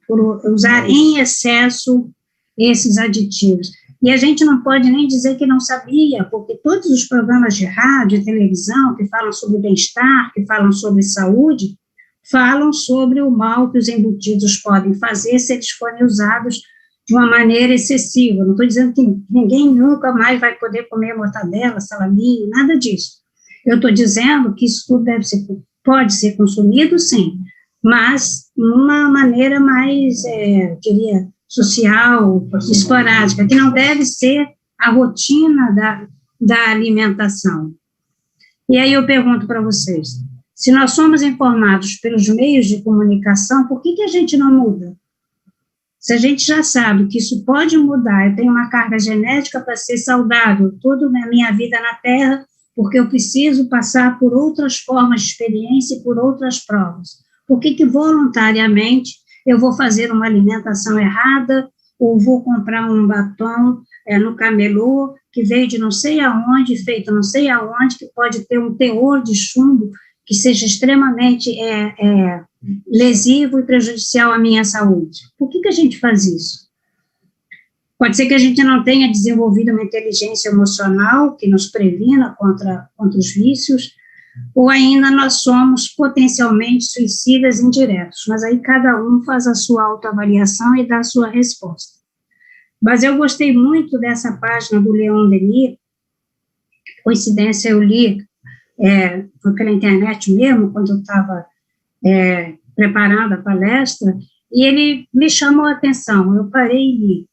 por usar em excesso esses aditivos. E a gente não pode nem dizer que não sabia, porque todos os programas de rádio e televisão que falam sobre bem-estar, que falam sobre saúde, falam sobre o mal que os embutidos podem fazer se eles forem usados de uma maneira excessiva. Não estou dizendo que ninguém nunca mais vai poder comer mortadela, salaminho, nada disso. Eu estou dizendo que isso tudo pode ser consumido, sim, mas de uma maneira mais, diria, social, esporádica, que não deve ser a rotina da alimentação. E aí eu pergunto para vocês, se nós somos informados pelos meios de comunicação, por que a gente não muda? Se a gente já sabe que isso pode mudar, eu tenho uma carga genética para ser saudável toda a minha vida na Terra, porque eu preciso passar por outras formas de experiência e por outras provas. Por que voluntariamente eu vou fazer uma alimentação errada ou vou comprar um batom no camelô que veio de não sei aonde, feito não sei aonde, que pode ter um teor de chumbo que seja extremamente lesivo e prejudicial à minha saúde? Por que a gente faz isso? Pode ser que a gente não tenha desenvolvido uma inteligência emocional que nos previna contra os vícios, ou ainda nós somos potencialmente suicidas indiretos, mas aí cada um faz a sua autoavaliação e dá a sua resposta. Mas eu gostei muito dessa página do Leon Denis, coincidência eu li, foi pela internet mesmo, quando eu estava preparando a palestra, e ele me chamou a atenção, eu parei e li.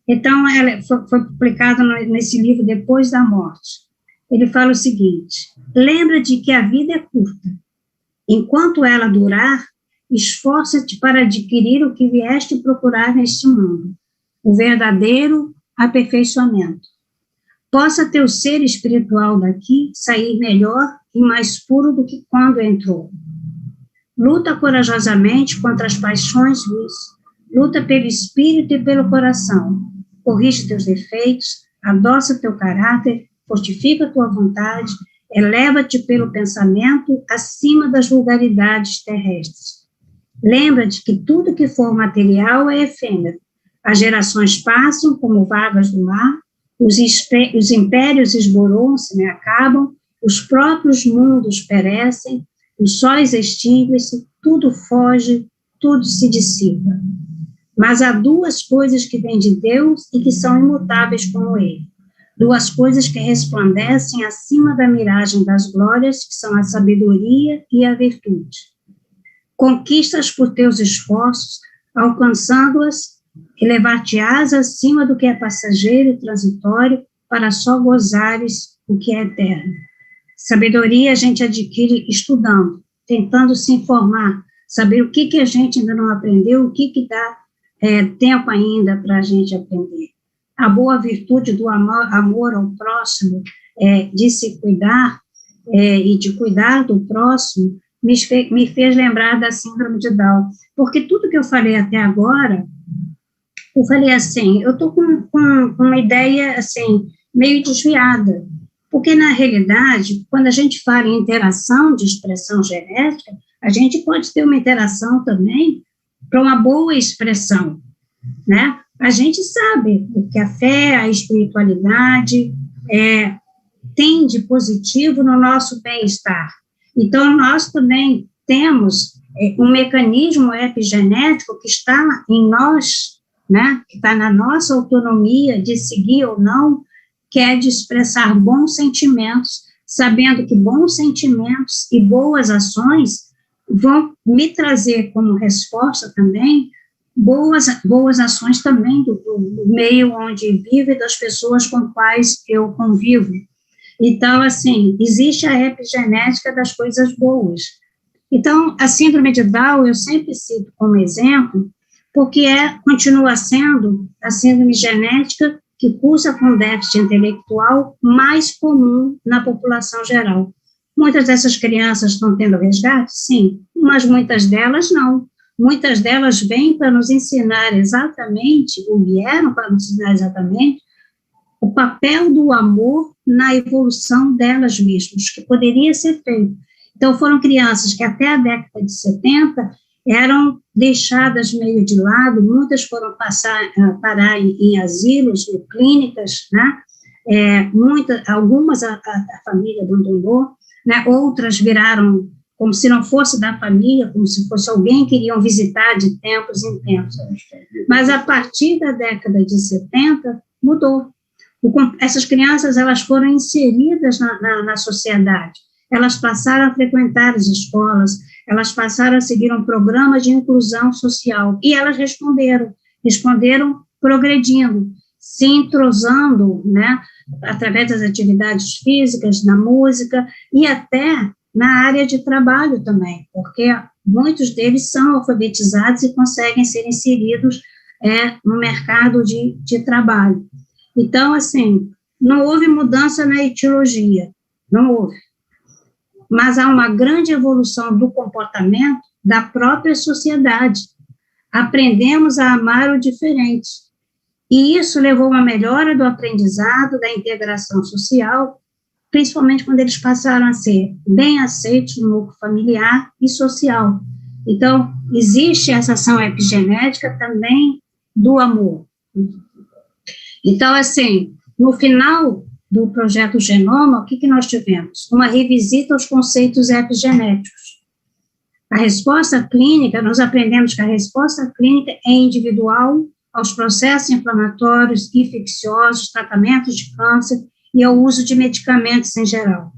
Então, ela foi publicada nesse livro Depois da Morte. Ele fala o seguinte: lembra de que a vida é curta. Enquanto ela durar, esforça-te para adquirir o que vieste procurar neste mundo, o verdadeiro aperfeiçoamento. Possa teu ser espiritual daqui sair melhor e mais puro do que quando entrou. Luta corajosamente contra as paixões ruins, luta pelo espírito e pelo coração, corrige teus defeitos, adoça teu caráter, fortifica tua vontade, eleva-te pelo pensamento acima das vulgaridades terrestres. Lembra-te que tudo que for material é efêmero. As gerações passam como vagas do mar, os impérios esboram-se e acabam, os próprios mundos perecem, os sóis extinguem-se, tudo foge, tudo se dissipa. Mas há duas coisas que vêm de Deus e que são imutáveis como Ele. Duas coisas que resplandecem acima da miragem das glórias, que são a sabedoria e a virtude. Conquista-as por teus esforços, alcançando-as, elevar-te-ás acima do que é passageiro e transitório, para só gozares o que é eterno. Sabedoria a gente adquire estudando, tentando se informar, saber o que a gente ainda não aprendeu, o que dá tempo ainda para a gente aprender. A boa virtude do amor ao próximo, de se cuidar e de cuidar do próximo, me fez lembrar da síndrome de Down, porque tudo que eu falei até agora, eu falei assim, eu estou com uma ideia assim, meio desviada, porque na realidade, quando a gente fala em interação de expressão genética, a gente pode ter uma interação também para uma boa expressão, né? A gente sabe o que a fé, a espiritualidade tem de positivo no nosso bem-estar. Então, nós também temos um mecanismo epigenético que está em nós, né? Que está na nossa autonomia de seguir ou não, que é de expressar bons sentimentos, sabendo que bons sentimentos e boas ações vão me trazer como resposta também boas ações também do meio onde vivo e das pessoas com quais eu convivo. Então, assim, existe a epigenética das coisas boas. Então, a síndrome de Down eu sempre cito como exemplo, porque continua sendo a síndrome genética que cursa com déficit intelectual mais comum na população geral. Muitas dessas crianças estão tendo resgate? Sim, mas muitas delas não. Muitas delas vêm para nos ensinar exatamente, ou vieram para nos ensinar exatamente, o papel do amor na evolução delas mesmas, que poderia ser feito. Então, foram crianças que até a década de 70 eram deixadas meio de lado, muitas foram parar em asilos, em clínicas, né? Algumas a família abandonou, né? Outras viraram como se não fosse da família, como se fosse alguém que iriam visitar de tempos em tempos. Mas a partir da década de 70, mudou. Essas crianças, elas foram inseridas na sociedade, elas passaram a frequentar as escolas, elas passaram a seguir um programa de inclusão social, e elas responderam progredindo, se entrosando, né, através das atividades físicas, na música, e até na área de trabalho também, porque muitos deles são alfabetizados e conseguem ser inseridos no mercado de trabalho. Então, assim, não houve mudança na etiologia, não houve. Mas há uma grande evolução do comportamento da própria sociedade. Aprendemos a amar o diferente. E isso levou a uma melhora do aprendizado, da integração social, principalmente quando eles passaram a ser bem aceitos no núcleo familiar e social. Então, existe essa ação epigenética também do amor. Então, assim, no final do projeto Genoma, o que nós tivemos? Uma revisita aos conceitos epigenéticos. A resposta clínica, nós aprendemos que a resposta clínica é individual aos processos inflamatórios, infecciosos, tratamentos de câncer e ao uso de medicamentos em geral.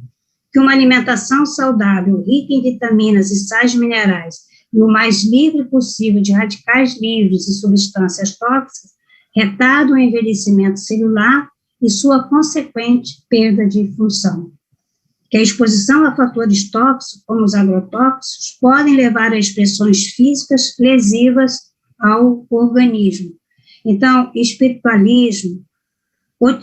Que uma alimentação saudável, rica em vitaminas e sais minerais e o mais livre possível de radicais livres e substâncias tóxicas, retarda o envelhecimento celular e sua consequente perda de função. Que a exposição a fatores tóxicos, como os agrotóxicos, podem levar a expressões físicas lesivas ao organismo. Então, espiritualismo,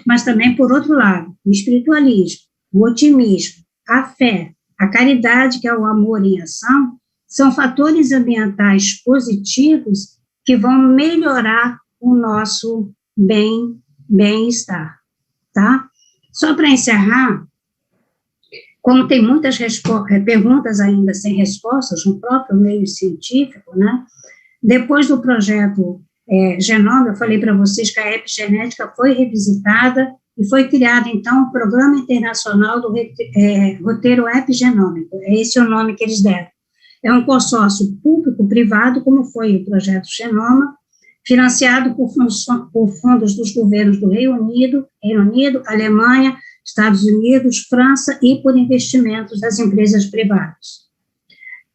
mas também, por outro lado, o espiritualismo, o otimismo, a fé, a caridade, que é o amor em ação, são fatores ambientais positivos que vão melhorar o nosso bem-estar, tá? Só para encerrar, como tem muitas perguntas ainda sem respostas no próprio meio científico, né? Depois do projeto Genoma, eu falei para vocês que a epigenética foi revisitada e foi criado, então, o Programa Internacional do Roteiro Epigenômico, é esse o nome que eles deram. É um consórcio público-privado, como foi o projeto Genoma, financiado por fundos dos governos do Reino Unido, Alemanha, Estados Unidos, França e por investimentos das empresas privadas.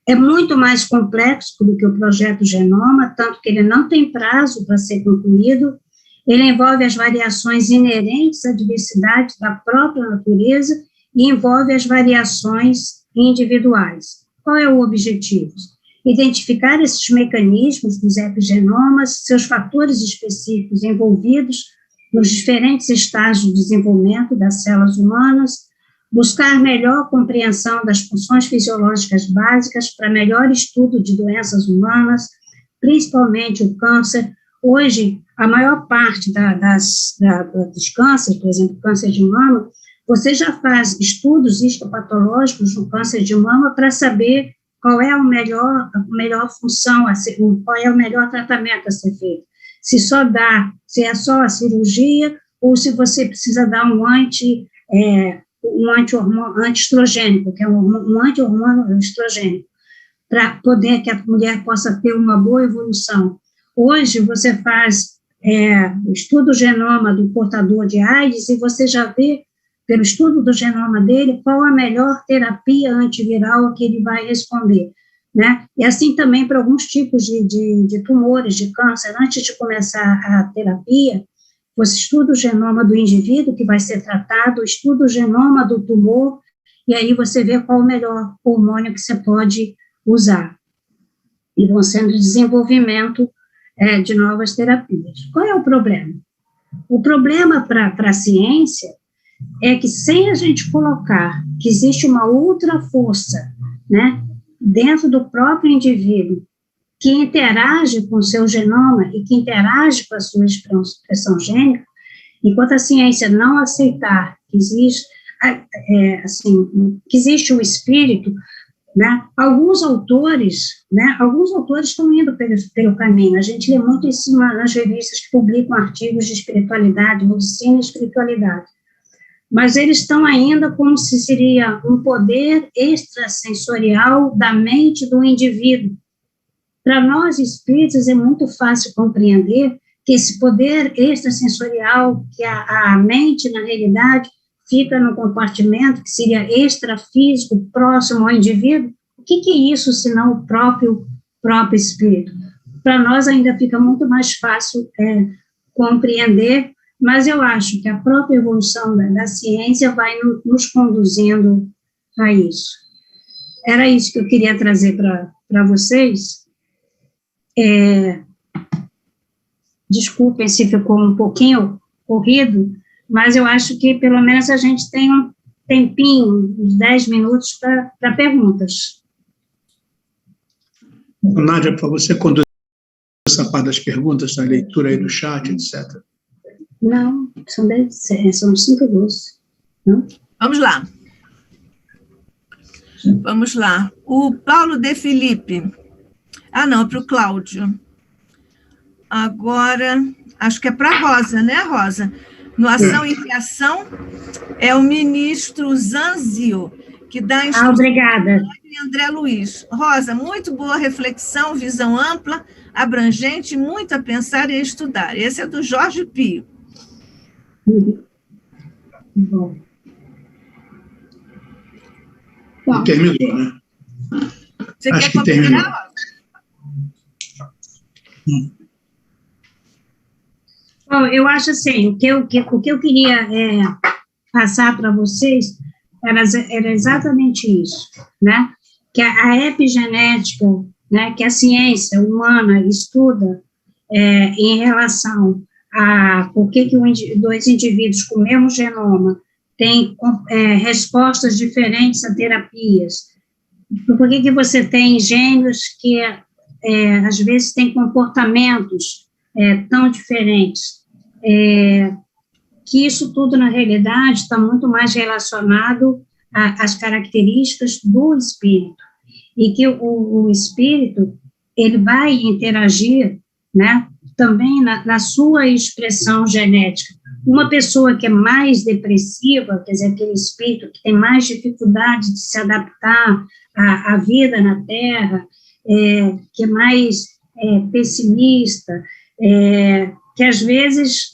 É muito mais complexo do que o projeto Genoma, tanto que ele não tem prazo para ser concluído, ele envolve as variações inerentes à diversidade da própria natureza e envolve as variações individuais. Qual é o objetivo? Identificar esses mecanismos dos epigenomas, seus fatores específicos envolvidos nos diferentes estágios de desenvolvimento das células humanas, buscar melhor compreensão das funções fisiológicas básicas para melhor estudo de doenças humanas, principalmente o câncer. Hoje, a maior parte dos cânceres, por exemplo, câncer de mama, você já faz estudos histopatológicos no câncer de mama para saber qual é a melhor função, qual é o melhor tratamento a ser feito. Se é só a cirurgia, ou se você precisa dar um antiestrogênico, que é um anti-hormônio estrogênico, para poder que a mulher possa ter uma boa evolução. Hoje, você faz o estudo genoma do portador de AIDS e você já vê, pelo estudo do genoma dele, qual a melhor terapia antiviral a que ele vai responder, né? E assim também para alguns tipos de tumores, de câncer. Antes de começar a terapia, você estuda o genoma do indivíduo que vai ser tratado, estuda o genoma do tumor, e aí você vê qual o melhor hormônio que você pode usar. E vão sendo desenvolvimento de novas terapias. Qual é o problema? O problema para a ciência é que sem a gente colocar que existe uma outra força, né, dentro do próprio indivíduo, que interage com o seu genoma e que interage com a sua expressão gênica, enquanto a ciência não aceitar que existe, que existe o espírito, né, alguns autores estão indo pelo caminho. A gente lê muito isso nas revistas que publicam artigos de espiritualidade, medicina e espiritualidade. mas eles estão ainda como se seria um poder extrasensorial da mente do indivíduo. Para nós espíritas é muito fácil compreender que esse poder extrasensorial, que a mente, na realidade, fica no compartimento que seria extrafísico, próximo ao indivíduo. O que é isso, senão o próprio espírito? Para nós ainda fica muito mais fácil compreender, mas eu acho que a própria evolução da ciência vai nos conduzindo a isso. Era isso que eu queria trazer para vocês. Desculpem se ficou um pouquinho corrido, mas eu acho que pelo menos a gente tem um tempinho, uns 10 minutos para perguntas. Nádia, para você conduzir essa parte das perguntas, da leitura aí do chat, etc. Não, são 5:12. Não? Vamos lá. Vamos lá. O Paulo de Felipe. Não, para o Cláudio. Agora, acho que é para a Rosa, né, Rosa? No Ação e Reação, é o ministro Zanzio, que dá instrução. Obrigada. André Luiz. Rosa, muito boa reflexão, visão ampla, abrangente, muito a pensar e a estudar. Esse é do Jorge Pio. Bom. Terminou, né? Você quer completar? Bom, eu acho assim, o que eu queria passar para vocês era exatamente isso, né? Que a epigenética, né, que a ciência humana estuda em relação a por que dois indivíduos com o mesmo genoma têm respostas diferentes a terapias, por que você tem gêmeos que às vezes têm comportamentos tão diferentes, que isso tudo, na realidade, está muito mais relacionado às características do espírito, e que o espírito, ele vai interagir, né, também na sua expressão genética. Uma pessoa que é mais depressiva, quer dizer, aquele espírito que tem mais dificuldade de se adaptar à vida na Terra, que é mais pessimista, que às vezes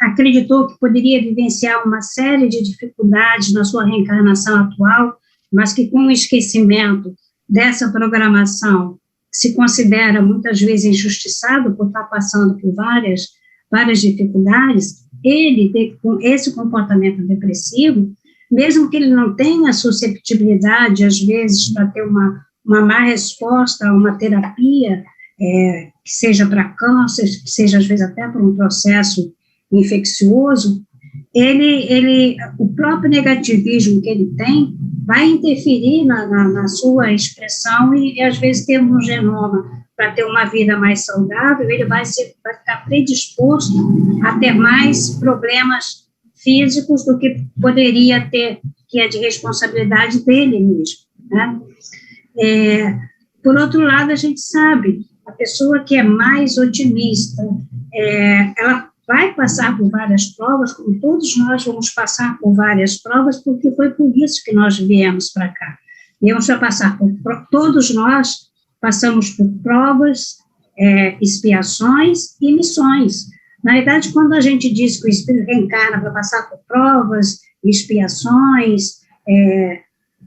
acreditou que poderia vivenciar uma série de dificuldades na sua reencarnação atual, mas que com o esquecimento dessa programação se considera muitas vezes injustiçado por estar passando por várias dificuldades, ele, com esse comportamento depressivo, mesmo que ele não tenha susceptibilidade, às vezes, para ter uma má resposta a uma terapia, que seja para câncer, que seja, às vezes, até para um processo infeccioso, o próprio negativismo que ele tem vai interferir na sua expressão e, às vezes, tendo um genoma para ter uma vida mais saudável, ele vai ficar predisposto a ter mais problemas físicos do que poderia ter, que é de responsabilidade dele mesmo, né? Por outro lado, a gente sabe, a pessoa que é mais otimista, ela vai passar por várias provas, como todos nós vamos passar por várias provas, porque foi por isso que nós viemos para cá. Viemos para passar todos nós passamos por provas, expiações e missões. Na verdade, quando a gente diz que o espírito reencarna para passar por provas, expiações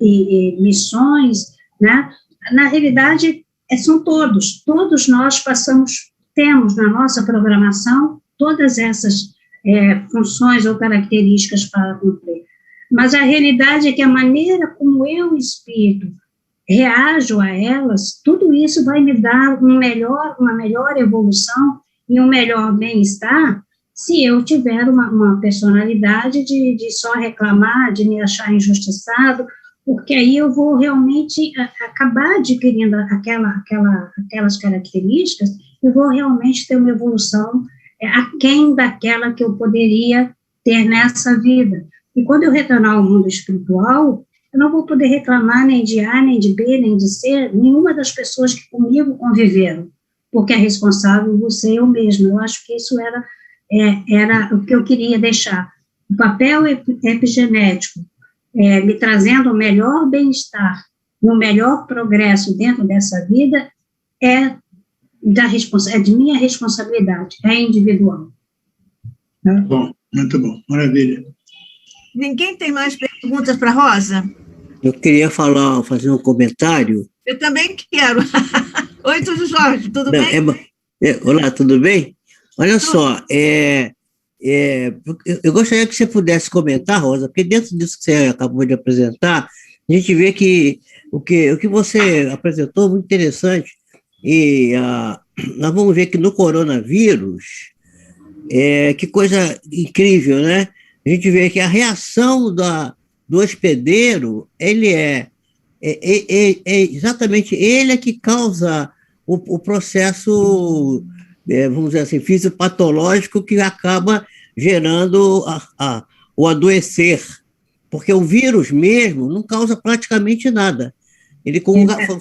e missões, né, na realidade, são todos nós temos na nossa programação todas essas funções ou características para cumprir. Mas a realidade é que a maneira como eu, espírito, reajo a elas, tudo isso vai me dar uma melhor evolução e um melhor bem-estar se eu tiver uma personalidade de só reclamar, de me achar injustiçado, porque aí eu vou realmente acabar adquirindo aquelas características e vou realmente ter uma evolução aquém daquela que eu poderia ter nessa vida. E quando eu retornar ao mundo espiritual, eu não vou poder reclamar nem de A, nem de B, nem de C, nenhuma das pessoas que comigo conviveram, porque é responsável você eu mesmo. Eu acho que isso era o que eu queria deixar. o papel epigenético, me trazendo o melhor bem-estar, no melhor progresso dentro dessa vida, é de minha responsabilidade, é individual. Bom, muito bom, maravilha. Ninguém tem mais perguntas para a Rosa? Eu queria fazer um comentário. Eu também quero. Oi, tudo Jorge, tudo bem? Olá, tudo bem? Olha só, eu gostaria que você pudesse comentar, Rosa, porque dentro disso que você acabou de apresentar, a gente vê que o que você apresentou é muito interessante, e nós vamos ver que no coronavírus, que coisa incrível, né? A gente vê que a reação do hospedeiro, ele é exatamente ele que causa o processo, vamos dizer assim, fisiopatológico que acaba gerando o adoecer, porque o vírus mesmo não causa praticamente nada, ele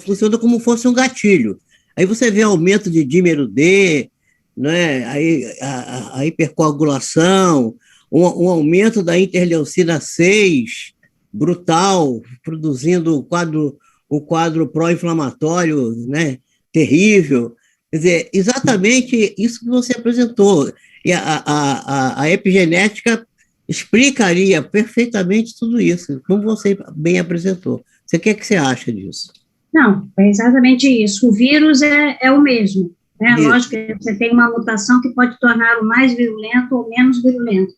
funciona como fosse um gatilho. Aí você vê aumento de dímero D, né? Aí a hipercoagulação, um aumento da interleucina 6, brutal, produzindo o quadro pró-inflamatório, né, terrível. Quer dizer, exatamente isso que você apresentou. E a epigenética explicaria perfeitamente tudo isso, como você bem apresentou. O que você acha disso? Não, é exatamente isso. O vírus é o mesmo. Né? Lógico que você tem uma mutação que pode torná-lo mais virulento ou menos virulento.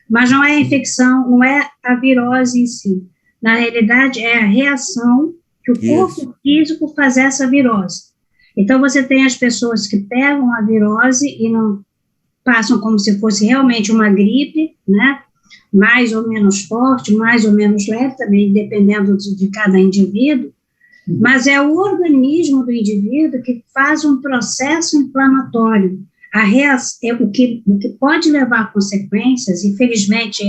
Mas não é a infecção, não é a virose em si. Na realidade, é a reação que o corpo físico faz essa virose. Então, você tem as pessoas que pegam a virose e não passam como se fosse realmente uma gripe, né? Mais ou menos forte, mais ou menos leve, também dependendo de cada indivíduo, mas é o organismo do indivíduo que faz um processo inflamatório. O que pode levar a consequências, infelizmente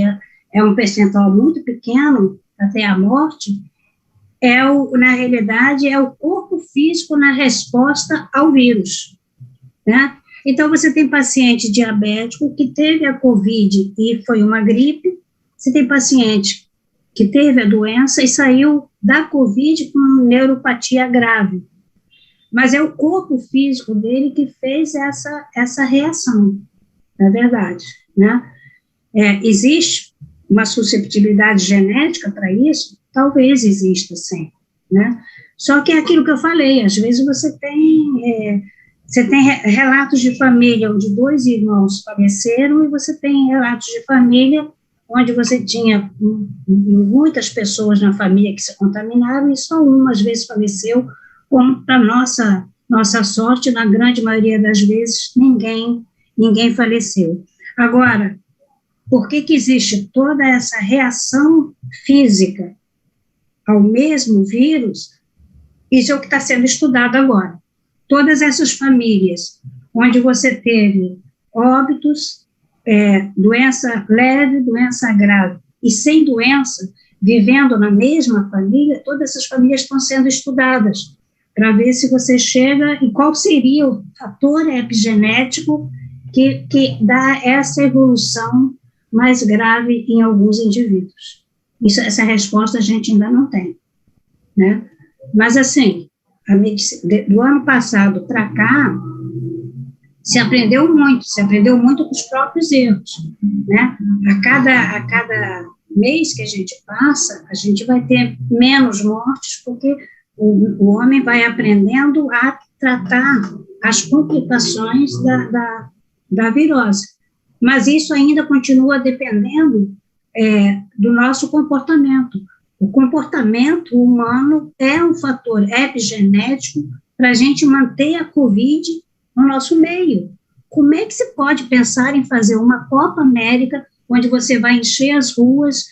é um percentual muito pequeno, até a morte, na realidade, é o corpo físico na resposta ao vírus, né? Então, você tem paciente diabético que teve a COVID e foi uma gripe, você tem paciente que teve a doença e saiu da COVID com neuropatia grave. Mas é o corpo físico dele que fez essa reação, na verdade, né? Existe uma susceptibilidade genética para isso? Talvez exista, sim, né? Só que é aquilo que eu falei, às vezes você tem relatos de família onde 2 irmãos faleceram e você tem relatos de família onde você tinha muitas pessoas na família que se contaminaram e só uma, às vezes, faleceu, como para nossa sorte, na grande maioria das vezes, ninguém faleceu. Agora, por que existe toda essa reação física ao mesmo vírus? Isso é o que está sendo estudado agora. Todas essas famílias onde você teve óbitos, doença leve, doença grave, e sem doença, vivendo na mesma família, todas essas famílias estão sendo estudadas, para ver se você chega e qual seria o fator epigenético que dá essa evolução mais grave em alguns indivíduos. Essa resposta a gente ainda não tem, né? Mas, assim, do ano passado para cá, se aprendeu muito com os próprios erros, né? A cada mês que a gente passa, a gente vai ter menos mortes, porque o homem vai aprendendo a tratar as complicações da virose. Mas isso ainda continua dependendo do nosso comportamento. O comportamento humano é um fator epigenético para a gente manter a COVID no nosso meio. Como é que se pode pensar em fazer uma Copa América onde você vai encher as ruas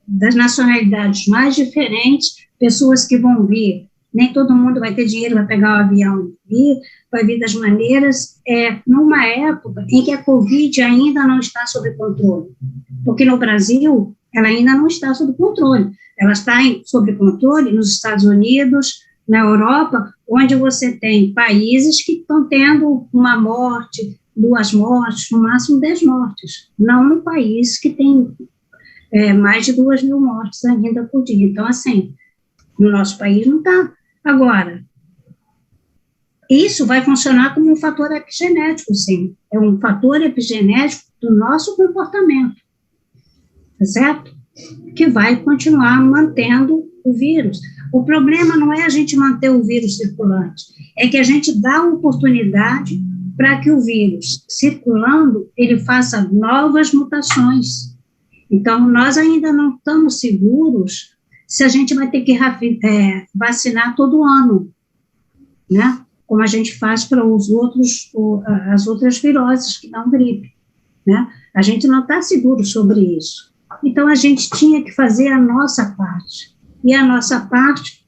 das nacionalidades mais diferentes, pessoas que vão vir, nem todo mundo vai ter dinheiro, vai pegar o avião e vir, vai vir das maneiras, numa época em que a Covid ainda não está sob controle, porque no Brasil ela ainda não está sob controle, ela está sob controle nos Estados Unidos, na Europa, onde você tem países que estão tendo uma morte 2 mortes, no máximo 10 mortes, não no país que tem mais de 2.000 mortes ainda por dia. Então, assim, no nosso país não está. Agora, isso vai funcionar como um fator epigenético, sim. É um fator epigenético do nosso comportamento, tá certo? Que vai continuar mantendo o vírus. O problema não é a gente manter o vírus circulante, é que a gente dá oportunidade para que o vírus, circulando, ele faça novas mutações. Então, nós ainda não estamos seguros se a gente vai ter que vacinar todo ano, né? Como a gente faz para as outras viroses que dão gripe, né? A gente não está seguro sobre isso. Então, a gente tinha que fazer a nossa parte. E a nossa parte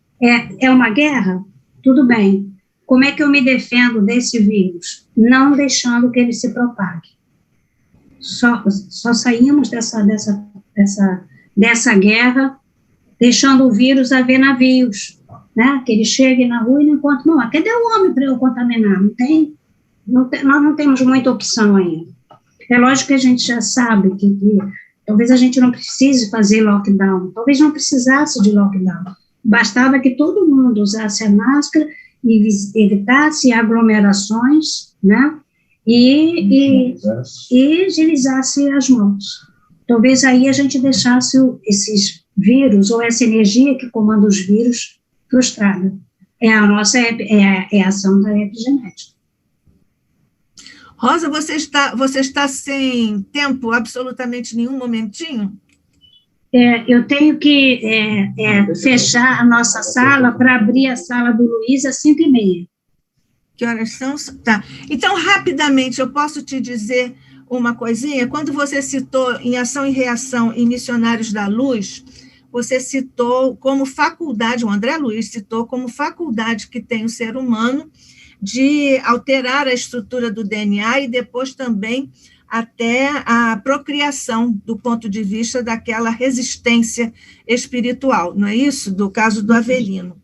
é uma guerra? Tudo bem. Como é que eu me defendo desse vírus? Não deixando que ele se propague. Só saímos dessa guerra deixando o vírus haver navios, né? Que ele chegue na rua e não encontre, não, cadê o homem para eu contaminar? Nós não temos muita opção ainda. É lógico que a gente já sabe que talvez a gente não precise fazer lockdown, talvez não precisasse de lockdown, bastava que todo mundo usasse a máscara e evitasse aglomerações, né? E higienizasse as mãos. Talvez aí a gente deixasse esses vírus, ou essa energia que comanda os vírus, frustrada. É a ação da epigenética. Rosa, você está sem tempo absolutamente nenhum momentinho? Eu tenho que fechar a nossa sala para abrir a sala do Luiz às 5h30. Que horas são? Tá. Então, rapidamente, eu posso te dizer uma coisinha? Quando você citou em Ação e Reação e Missionários da Luz, você citou como faculdade, o André Luiz citou como faculdade que tem o ser humano de alterar a estrutura do DNA e depois também até a procriação do ponto de vista daquela resistência espiritual, não é isso? Do caso do Avelino.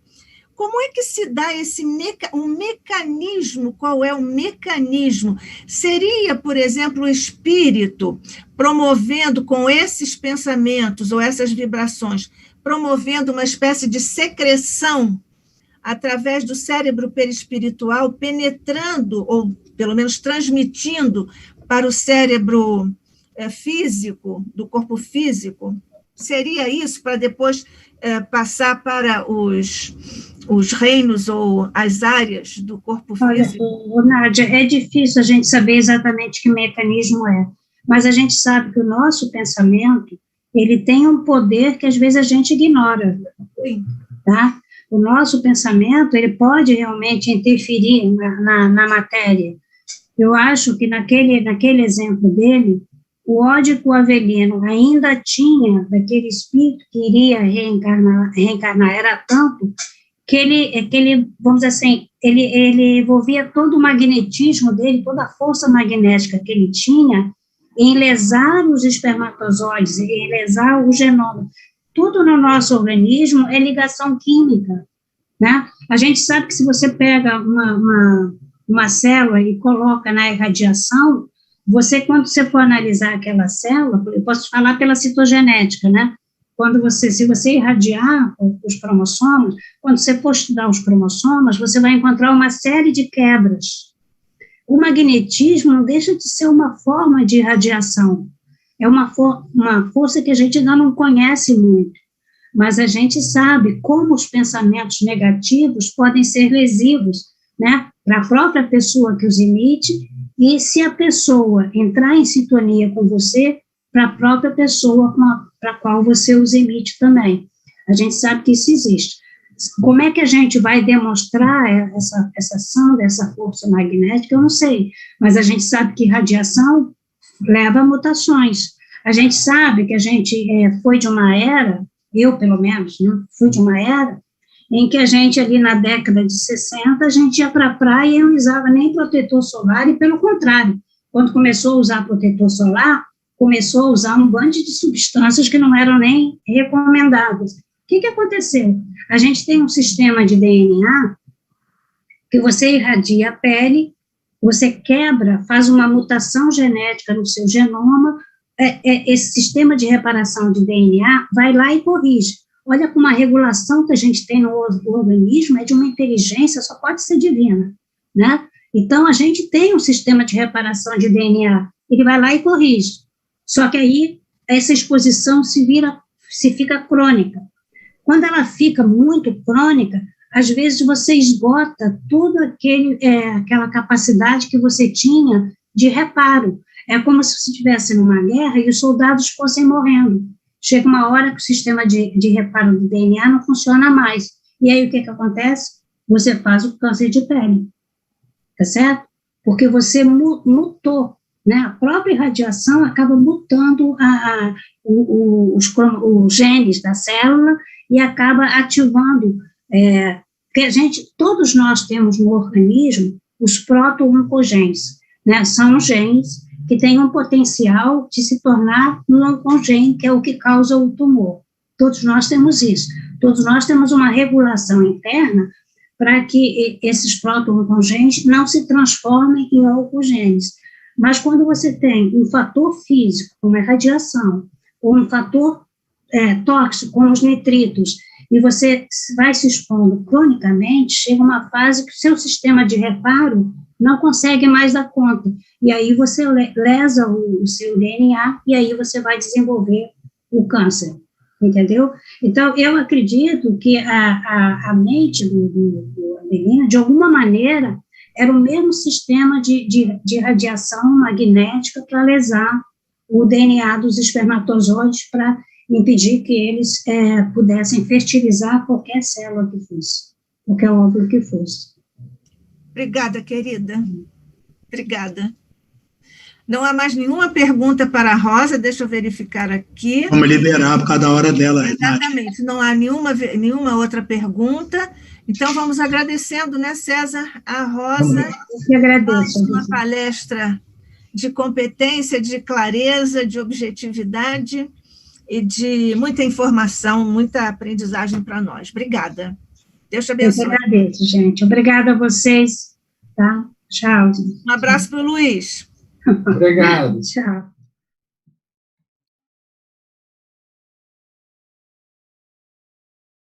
Como é que se dá um mecanismo? Qual é o mecanismo? Seria, por exemplo, o espírito promovendo com esses pensamentos ou essas vibrações, promovendo uma espécie de secreção através do cérebro perispiritual, penetrando, ou pelo menos transmitindo para o cérebro físico, do corpo físico? Seria isso, para depois passar para os reinos ou as áreas do corpo físico? Olha, Nádia, é difícil a gente saber exatamente que mecanismo é, mas a gente sabe que o nosso pensamento, ele tem um poder que às vezes a gente ignora. Sim. Tá? O nosso pensamento, ele pode realmente interferir na matéria. Eu acho que naquele exemplo dele, o ódio que o Avelino ainda tinha daquele espírito que iria reencarnar era tanto que ele, vamos dizer assim, ele envolvia todo o magnetismo dele, toda a força magnética que ele tinha em lesar os espermatozoides, em lesar o genoma. Tudo no nosso organismo é ligação química, né? A gente sabe que se você pega uma célula e coloca na irradiação, quando você for analisar aquela célula, eu posso falar pela citogenética, né? Se você irradiar os cromossomos, quando você for estudar os cromossomos, você vai encontrar uma série de quebras. O magnetismo não deixa de ser uma forma de irradiação. É uma força que a gente ainda não conhece muito, mas a gente sabe como os pensamentos negativos podem ser lesivos, né? Para a própria pessoa que os emite, e se a pessoa entrar em sintonia com você, para a própria pessoa para a qual você os emite também. A gente sabe que isso existe. Como é que a gente vai demonstrar essa ação dessa força magnética? Eu não sei, mas a gente sabe que radiação leva a mutações. A gente sabe que a gente foi de uma era, eu pelo menos, né, fui de uma era, em que a gente ali na década de 60, a gente ia para a praia e não usava nem protetor solar, e pelo contrário, quando começou a usar protetor solar, começou a usar um bando de substâncias que não eram nem recomendadas. O que aconteceu? A gente tem um sistema de DNA que você irradia a pele, você quebra, faz uma mutação genética no seu genoma, esse sistema de reparação de DNA vai lá e corrige. Olha como a regulação que a gente tem no organismo é de uma inteligência, só pode ser divina, né? Então, a gente tem um sistema de reparação de DNA, ele vai lá e corrige. Só que aí, essa exposição se fica crônica. Quando ela fica muito crônica, às vezes você esgota toda aquela capacidade que você tinha de reparo. É como se você estivesse numa guerra e os soldados fossem morrendo. Chega uma hora que o sistema de reparo do DNA não funciona mais. E aí, o que acontece? Você faz o câncer de pele. Tá certo? Porque você mutou, né? A própria radiação acaba mutando os genes da célula e acaba ativando, todos nós temos no organismo os proto-oncogenes, né? São genes que têm um potencial de se tornar um oncogene, que é o que causa o tumor. Todos nós temos isso. Todos nós temos uma regulação interna para que esses proto-oncogenes não se transformem em oncogenes. Mas quando você tem um fator físico, como a radiação, ou um fator tóxico, como os nitritos, e você vai se expondo cronicamente, chega uma fase que o seu sistema de reparo não consegue mais dar conta. E aí você lesa o seu DNA, e aí você vai desenvolver o câncer. Entendeu? Então, eu acredito que a mente do Adelino, de alguma maneira, era o mesmo sistema de radiação magnética para lesar o DNA dos espermatozoides, para impedir que eles pudessem fertilizar qualquer célula que fosse, qualquer óvulo que fosse. Obrigada, querida. Obrigada. Não há mais nenhuma pergunta para a Rosa, deixa eu verificar aqui. Vamos liberar por causa da hora dela. Exatamente, não há nenhuma outra pergunta. Então, vamos agradecendo, né, César, a Rosa. Eu agradeço. Uma palestra de competência, de clareza, de objetividade e de muita informação, muita aprendizagem para nós. Obrigada. Deus te abençoe. Eu agradeço, gente. Obrigada a vocês. Tá? Tchau. Um abraço para o Luiz. Obrigado. Tchau.